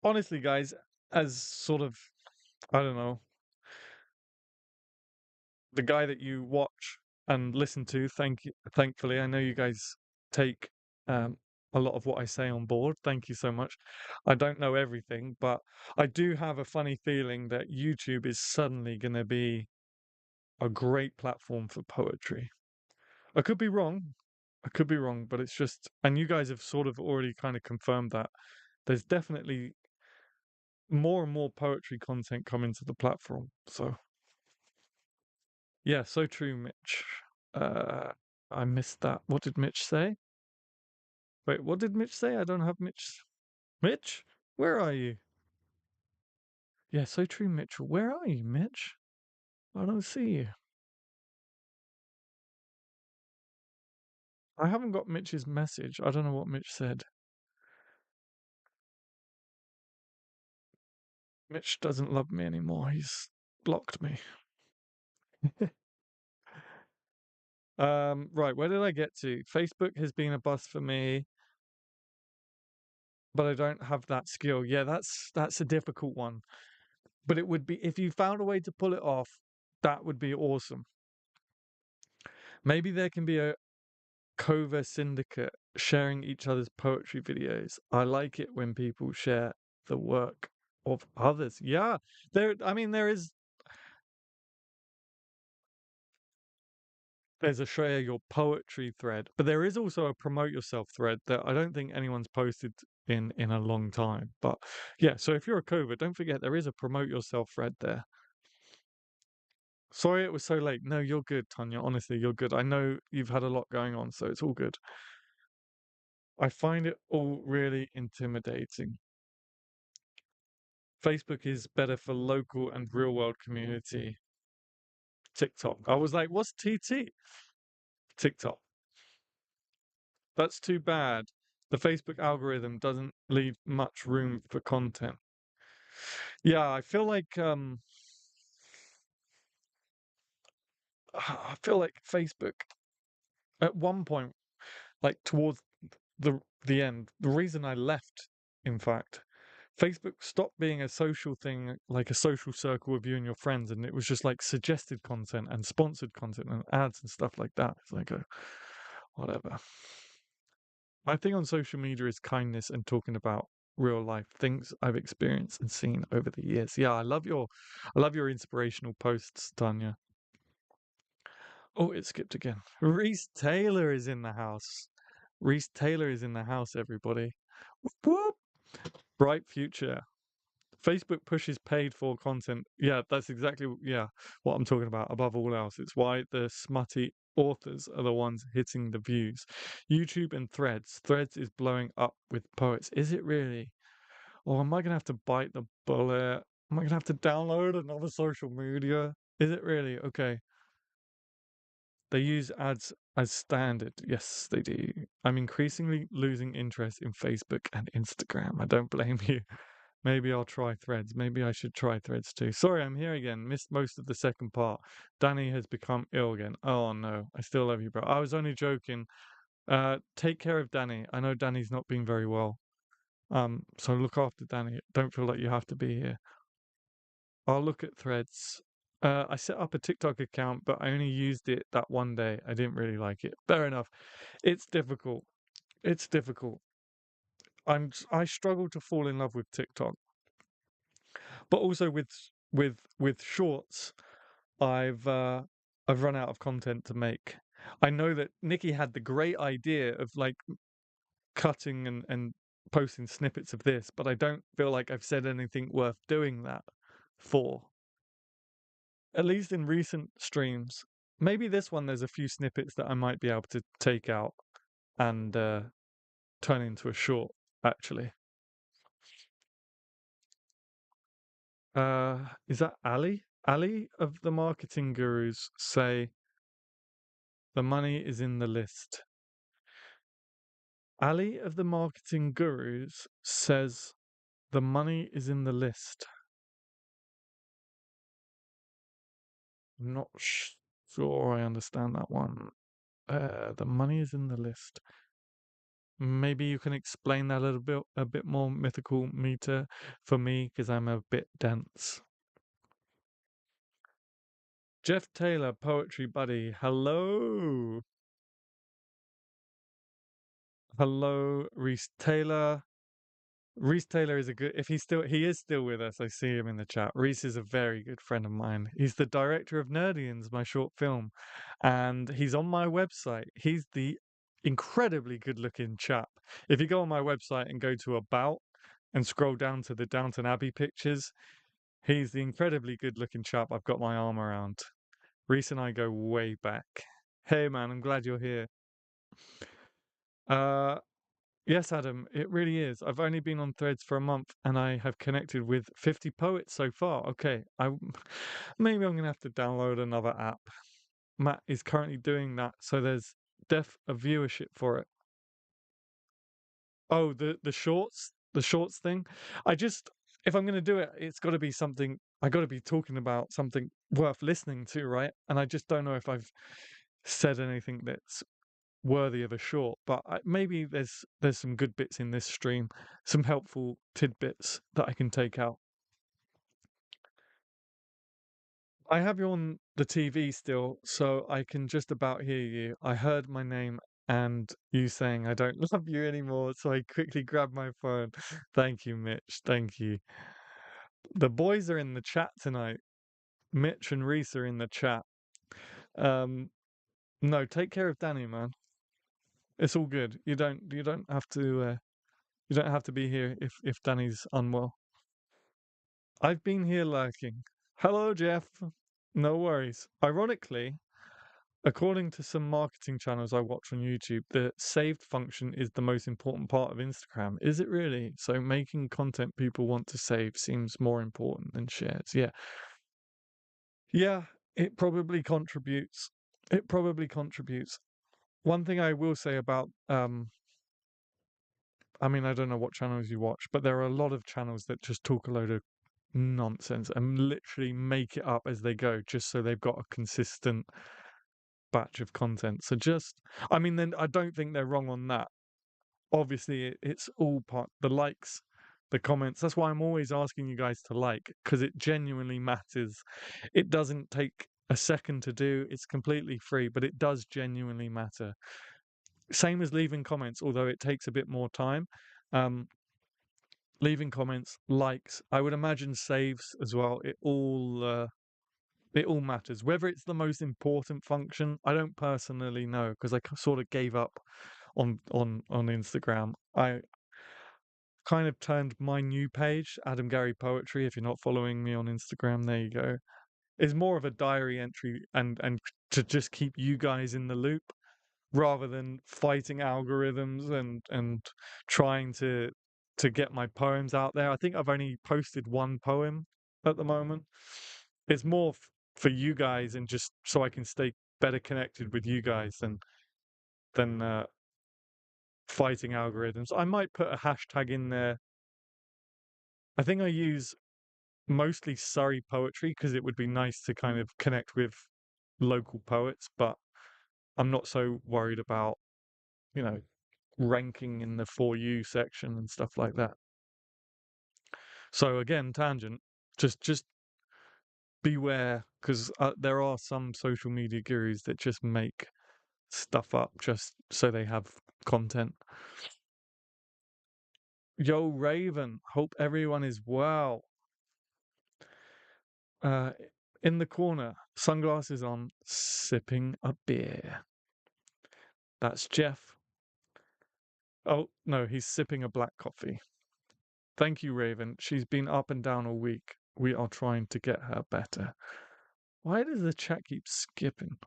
honestly, guys, as sort of I don't know, the guy that you watch and listen to, thankfully, I know you guys take um, a lot of what I say on board. Thank you so much. I don't know everything, but I do have a funny feeling that YouTube is suddenly going to be a great platform for poetry. I could be wrong. I could be wrong, but it's just, and you guys have sort of already kind of confirmed that there's definitely more and more poetry content coming to the platform. So yeah, so true, Mitch. Uh, I missed that. What did Mitch say? Wait, what did Mitch say? I don't have Mitch. Mitch, where are you? Yeah, so true, Mitchell. Where are you, Mitch? I don't see you. I haven't got Mitch's message. I don't know what Mitch said. Mitch doesn't love me anymore. He's blocked me. Right, where did I get to? Facebook has been a bust for me, but I don't have that skill. Yeah, that's a difficult one. But it would be if you found a way to pull it off, that would be awesome. Maybe there can be a cover syndicate sharing each other's poetry videos. I like it when people share the work of others. Yeah, I mean, there's a share your poetry thread, but there is also a promote yourself thread that I don't think anyone's posted in a long time. But yeah, so if you're a cover, don't forget there is a promote yourself thread there. Sorry it was so late. No, you're good, Tanya. Honestly, you're good. I know you've had a lot going on, so it's all good. I find it all really intimidating. Facebook is better for local and real world community. TikTok. I was like, what's TT? TikTok. That's too bad. The Facebook algorithm doesn't leave much room for content. Yeah, I feel like I feel like Facebook at one point, like towards the end, the reason I left, in fact, Facebook stopped being a social thing, like a social circle with you and your friends, and it was just like suggested content and sponsored content and ads and stuff like that. It's like a whatever. My thing on social media is kindness and talking about real life things I've experienced and seen over the years. Yeah, I love your inspirational posts, Tanya. Oh, it skipped again. Reese Taylor is in the house. Reese Taylor is in the house, everybody. Whoop, whoop. Bright future. Facebook pushes paid for content. Yeah, that's exactly what I'm talking about above all else. It's why the smutty authors are the ones hitting the views. YouTube and Threads. Threads is blowing up with poets. Is it really? Or am I going to have to bite the bullet? Am I going to have to download another social media? Is it really? Okay. They use ads as standard. Yes, they do. I'm increasingly losing interest in Facebook and Instagram. I don't blame you. Maybe I'll try Threads. Maybe I should try Threads too. Sorry, I'm here again. Missed most of the second part. Danny has become ill again. Oh no, I still love you, bro. I was only joking. Take care of Danny. I know Danny's not being very well. So look after Danny. Don't feel like you have to be here. I'll look at Threads. I set up a TikTok account, but I only used it that one day. I didn't really like it. Fair enough. It's difficult. It's difficult. I struggle to fall in love with TikTok, but also with shorts. I've uh, I've run out of content to make. I know that Nikki had the great idea of like cutting and posting snippets of this, but I don't feel like I've said anything worth doing that for. At least in recent streams. Maybe this one there's a few snippets that I might be able to take out and turn into a short, actually. Is that Ali? Ali of the marketing gurus say the money is in the list. Ali of the marketing gurus says the money is in the list. I'm not sure I understand that one. The money is in the list. Maybe you can explain that a bit more mythical meter for me, because I'm a bit dense. Jeff Taylor, poetry buddy. Hello. Hello, Reese Taylor. Reese Taylor is a good, if he is still with us, I see him in the chat. Reese is a very good friend of mine. He's the director of Nerdians, my short film, and he's on my website. He's the incredibly good looking chap. If you go on my website and go to About and scroll down to the Downton Abbey pictures, he's the incredibly good looking chap I've got my arm around. Reese and I go way back. Hey man, I'm glad you're here. Uh, Yes, Adam, it really is. I've only been on Threads for a month and I have connected with 50 poets so far. Okay, maybe I'm gonna have to download another app. Matt is currently doing that, so there's a viewership for it. Oh, the shorts thing. I just if I'm gonna do it, it's got to be something. I got to be talking about something worth listening to, right? And I just don't know if I've said anything that's worthy of a short, but maybe there's some good bits in this stream, some helpful tidbits that I can take out. I have you on the TV still, so I can just about hear you. I heard my name and you saying I don't love you anymore, so I quickly grabbed my phone. Thank you, Mitch. Thank you. The boys are in the chat tonight. Mitch and Reese are in the chat. Um, no, take care of Danny, man. It's all good. You don't have to you don't have to be here if Danny's unwell. I've been here lurking. Hello, Jeff. No worries. Ironically, according to some marketing channels I watch on YouTube, the saved function is the most important part of Instagram. Is it really? So making content people want to save seems more important than shares. Yeah. Yeah, it probably contributes. It probably contributes. One thing I will say about I mean, I don't know what channels you watch, but there are a lot of channels that just talk a load of nonsense and literally make it up as they go just so they've got a consistent batch of content. So just, I mean, then I don't think they're wrong on that. Obviously, it's all part the likes, the comments. That's why I'm always asking you guys to like, because it genuinely matters. It doesn't take a second to do, it's completely free, but it does genuinely matter. Same as leaving comments, although it takes a bit more time. Um, Leaving comments, likes, I would imagine saves as well. It all matters. Whether it's the most important function, I don't personally know because I sort of gave up on Instagram. I kind of turned my new page, Adam Gary Poetry. If you're not following me on Instagram, there you go. Is more of a diary entry and to just keep you guys in the loop rather than fighting algorithms and trying to get my poems out there. I think I've only posted one poem at the moment. It's more for you guys and just so I can stay better connected with you guys than fighting algorithms. I might put a hashtag in there. I think I use mostly Surrey poetry because it would be nice to kind of connect with local poets, but I'm not so worried about, you know, ranking in the For You section and stuff like that. So again, tangent, just beware because there are some social media gurus that just make stuff up just so they have content. Yo, Raven, hope everyone is well. Uh, in the corner, sunglasses on, sipping a beer. That's Jeff. Oh, no, he's sipping a black coffee. Thank you, Raven. She's been up and down all week. We are trying to get her better. Why does the chat keep skipping?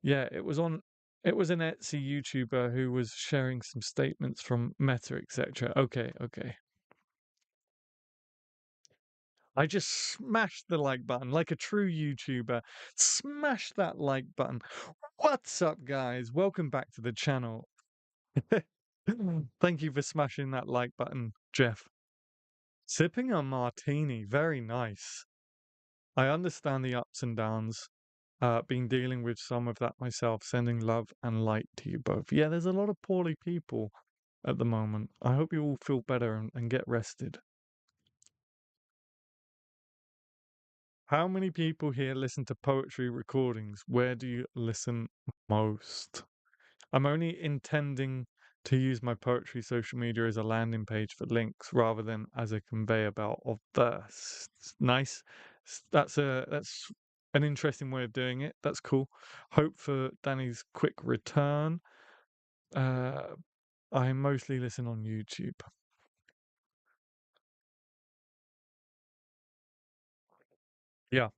Yeah, it was an Etsy YouTuber who was sharing some statements from Meta, etc. Okay, okay. I just smashed the like button like a true YouTuber. Smash that like button. What's up, guys? Welcome back to the channel. Thank you for smashing that like button, Jeff. Sipping a martini, very nice. I understand the ups and downs. Been dealing with some of that myself, sending love and light to you both. Yeah, there's a lot of poorly people at the moment. I hope you all feel better and get rested. How many people here listen to poetry recordings? Where do you listen most? I'm only intending to use my poetry social media as a landing page for links rather than as a conveyor belt of verse. Nice. That's an interesting way of doing it. That's cool. Hope for Danny's quick return. Uh, I mostly listen on YouTube. Yeah,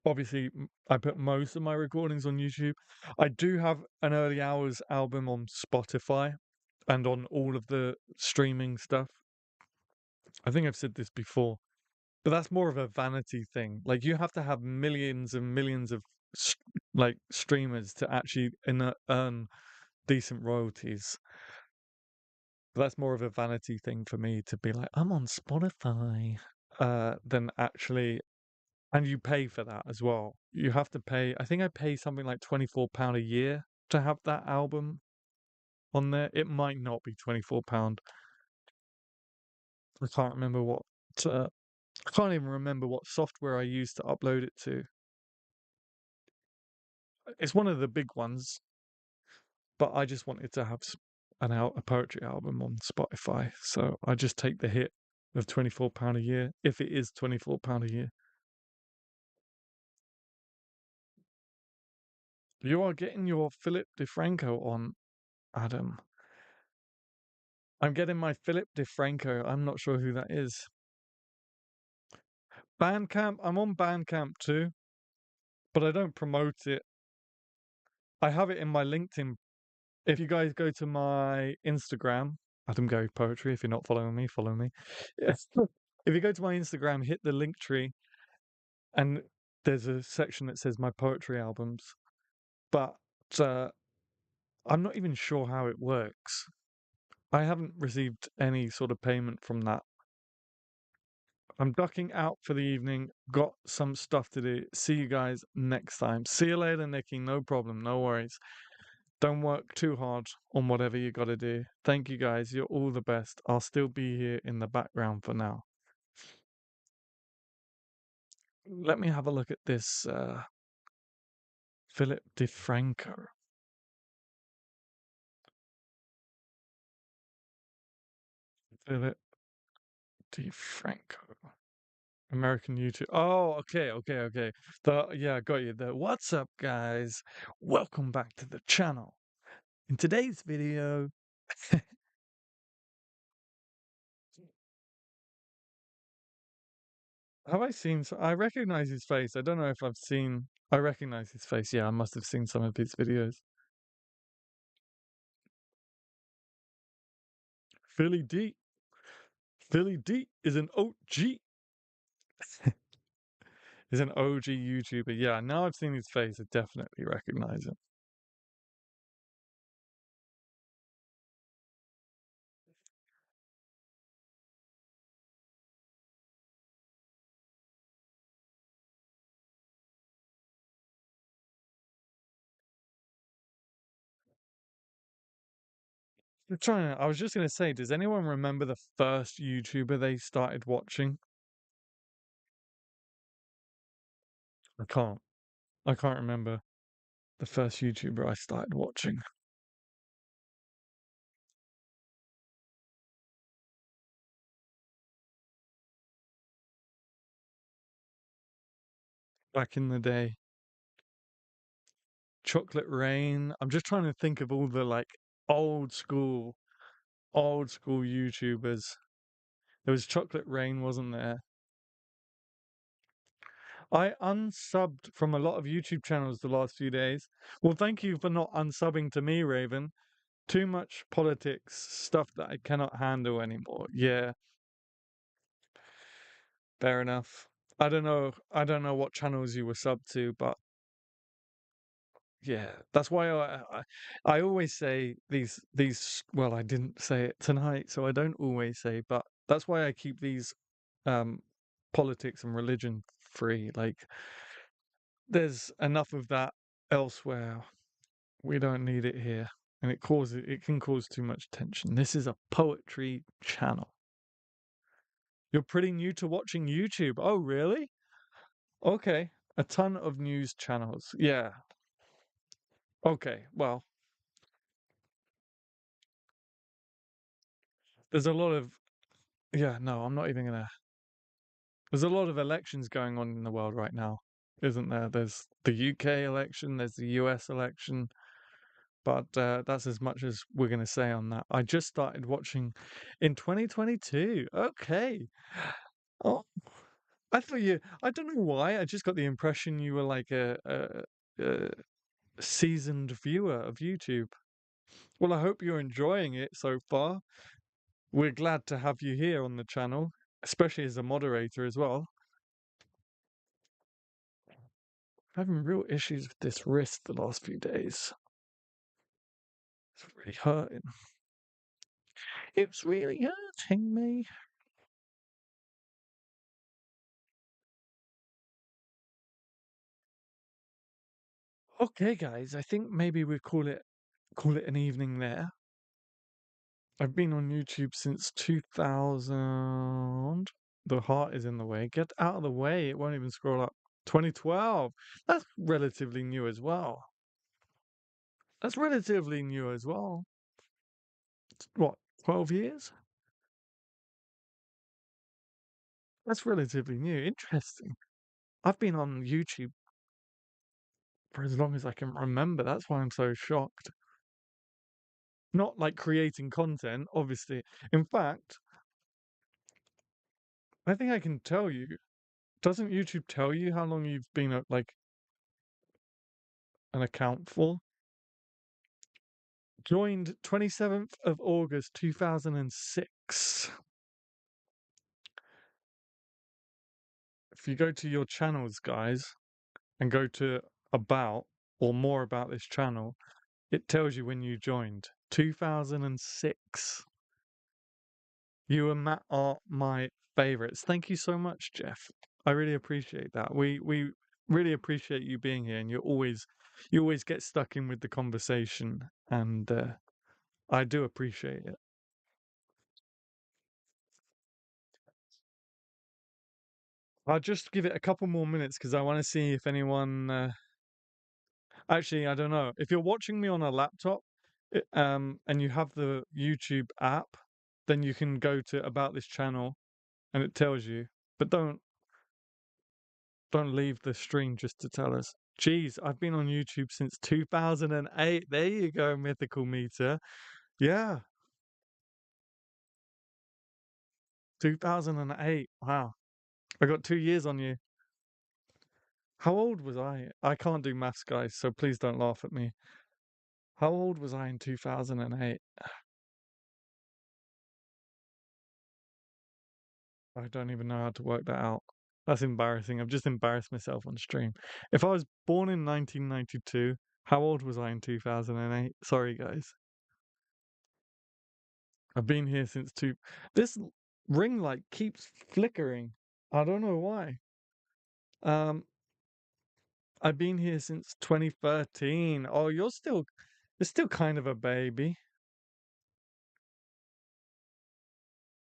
obviously I put most of my recordings on YouTube. I do have an early hours album on Spotify and on all of the streaming stuff. I think I've said this before, but that's more of a vanity thing. Like you have to have millions and millions of like streamers to actually earn decent royalties. But that's more of a vanity thing for me to be like, I'm on Spotify, than actually, and you pay for that as well. You have to pay. I think I pay something like £24 a year to have that album on there. It might not be £24. I can't remember what. Uh, I can't even remember what software I used to upload it to. It's one of the big ones, but I just wanted to have a poetry album on Spotify, so I just take the hit of £24 a year if it is £24 a year. You are getting your Philip DeFranco on, Adam. I'm getting my Philip DeFranco. I'm not sure who that is. Bandcamp. I'm on Bandcamp too, but I don't promote it. I have it in my LinkedIn. If you guys go to my Instagram, Adam Gary Poetry, if you're not following me, follow me. Yes. If you go to my Instagram, hit the link tree, and there's a section that says my poetry albums. But uh, I'm not even sure how it works. I haven't received any sort of payment from that. I'm ducking out for the evening. Got some stuff to do. See you guys next time. See you later, Nikki. No problem. No worries. Don't work too hard on whatever you got to do. Thank you guys. You're all the best. I'll still be here in the background for now. Let me have a look at this Philip DeFranco. Philip DeFranco. American YouTube. Oh, okay. Yeah, got you. What's up, guys? Welcome back to the channel. In today's video, have I seen? I recognize his face. I don't know if I've seen. I recognize his face. Yeah, I must have seen some of his videos. Philly D. Philly D is an OG. Is an OG YouTuber. Yeah, now I've seen his face, I definitely recognize him. I was just gonna say, does anyone remember the first YouTuber they started watching? I can't. I can't remember the first YouTuber I started watching. Back in the day. Chocolate Rain. I'm just trying to think of all the like old school, old school YouTubers. There was Chocolate Rain, wasn't there? I unsubbed from a lot of YouTube channels the last few days. Well, thank you for not unsubbing to me, Raven. Too much politics stuff that I cannot handle anymore. Yeah, fair enough. I don't know. I don't know what channels you were subbed to, but yeah, that's why I always say these. Well, I didn't say it tonight, so I don't always say, but that's why I keep these um politics and religion free. Like, there's enough of that elsewhere. We don't need it here, and it can cause too much tension. This is a poetry channel. You're pretty new to watching YouTube. Oh, really? Okay. A ton of news channels. Yeah. Okay. Well, there's a lot of yeah, no, I'm not even gonna. There's a lot of elections going on in the world right now, isn't there? There's the UK election, there's the US election, but that's as much as we're gonna say on that. I just started watching in 2022. Okay. Oh, I thought you. I don't know why. I just got the impression you were like a seasoned viewer of YouTube. Well, I hope you're enjoying it so far. We're glad to have you here on the channel, especially as a moderator as well. Having real issues with this wrist the last few days. It's really hurting. It's really hurting me. Okay, guys, I think maybe we call it an evening there. I've been on YouTube since 2000. The heart is in the way. Get out of the way. It won't even scroll up. 2012. That's relatively new as well. That's relatively new as well. What, 12 years? That's relatively new. Interesting. I've been on YouTube for as long as I can remember. That's why I'm so shocked. Not like creating content, obviously. In fact, I think I can tell you. Doesn't YouTube tell you how long you've been like an account for? Joined 27th of August 2006. If you go to your channels, guys, and go to about or more about this channel, it tells you when you joined. 2006. You and Matt are my favorites. Thank you so much, Jeff. I really appreciate that. We really appreciate you being here, and you always get stuck in with the conversation, and I do appreciate it. I'll just give it a couple more minutes because I want to see if anyone. Actually, I don't know. If you're watching me on a laptop, and you have the YouTube app, then you can go to about this channel, and it tells you. But don't leave the stream just to tell us. Geez, I've been on YouTube since 2008. There you go, Mythical Meter. Yeah, 2008. Wow. I got 2 years on you. How old was I? I can't do maths, guys, so please don't laugh at me. How old was I in 2008? I don't even know how to work that out. That's embarrassing. I've just embarrassed myself on stream. If I was born in 1992, how old was I in 2008? Sorry, guys. I've been here since two. This ring light keeps flickering. I don't know why. Um, I've been here since 2013. Oh, you're still kind of a baby.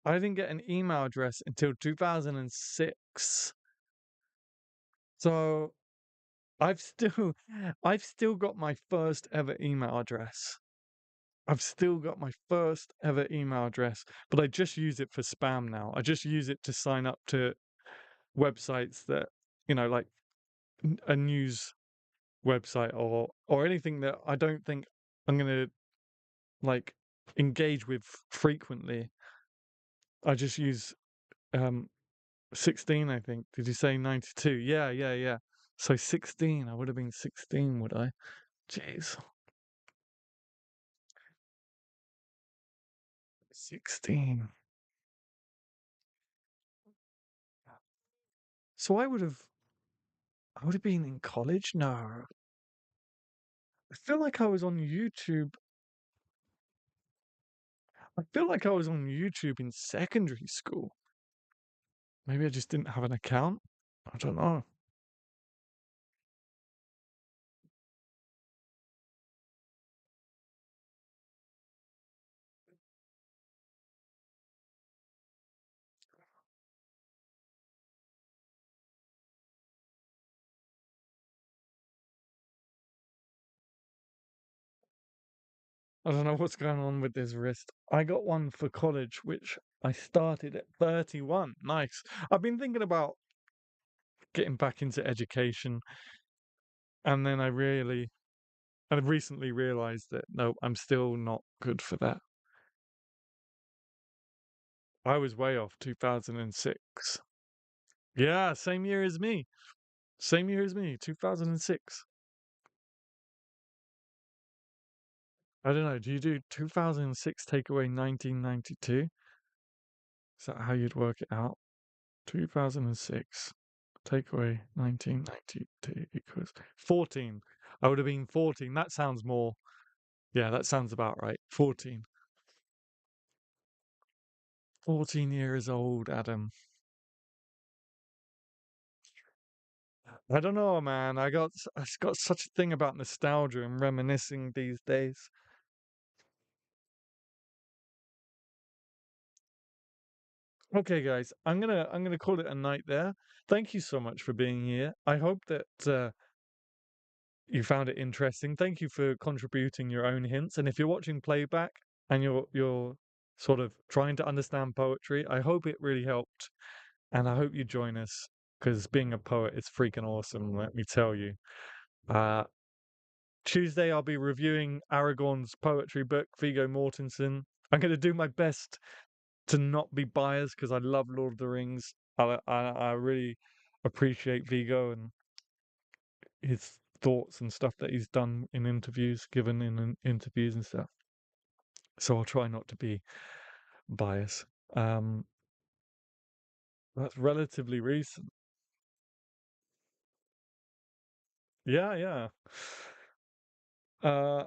I didn't get an email address until 2006. So I've still, I've still got my first ever email address. I've still got my first ever email address, but I just use it for spam now. I just use it to sign up to websites that, like a news website or anything that I don't think I'm gonna like engage with frequently. I just use um 16, I think. Did you say 92? Yeah, yeah, yeah. So 16, I would have been 16, would I? Jeez. 16. So I would have been in college? No. I feel like I was on YouTube. I feel like I was on YouTube in secondary school. Maybe I just didn't have an account. I don't know. I don't know what's going on with this wrist. I got one for college, which I started at 31. Nice. I've been thinking about getting back into education, and then I recently realized that no, I'm still not good for that. I was way off 2006. Yeah, same year as me. Same year as me, 2006. I don't know. Do you do 2006 take away 1992? Is that how you'd work it out? 2006 take away 1992 equals 14. I would have been 14. That sounds more. Yeah, that sounds about right. 14. 14 years old, Adam. I don't know, man. I got such a thing about nostalgia and reminiscing these days. Okay, guys, I'm gonna call it a night there. Thank you so much for being here. I hope that you found it interesting. Thank you for contributing your own hints. And if you're watching playback and you're sort of trying to understand poetry, I hope it really helped. And I hope you join us because being a poet is freaking awesome, let me tell you. Uh Tuesday I'll be reviewing Aragorn's poetry book, Viggo Mortensen. I'm gonna do my best to not be biased because I love Lord of the Rings. I really appreciate Viggo and his thoughts and stuff that he's done in interviews, given in interviews and stuff. So I'll try not to be biased. Um, that's relatively recent. Yeah, yeah. Uh,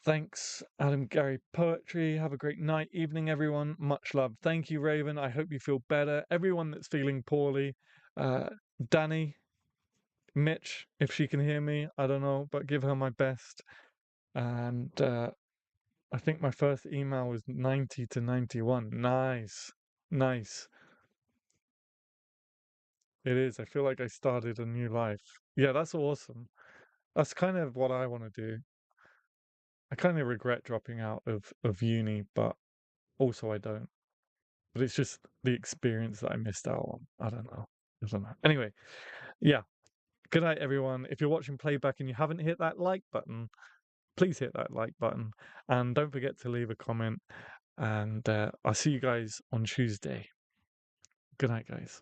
Thanks, Adam Gary Poetry. Have a great night, evening, everyone. Much love. Thank you, Raven. I hope you feel better. Everyone that's feeling poorly, uh, Danny, Mitch, if she can hear me, I don't know, but give her my best. And I think my first email was 90 to 91. Nice. Nice. It is. I feel like I started a new life. Yeah, that's awesome. That's kind of what I want to do. I kind of regret dropping out of uni, but also I don't. But it's just the experience that I missed out on. I don't know. I don't know. Anyway, yeah. Good night, everyone. If you're watching playback and you haven't hit that like button, please hit that like button. And don't forget to leave a comment. And I'll see you guys on Tuesday. Good night, guys.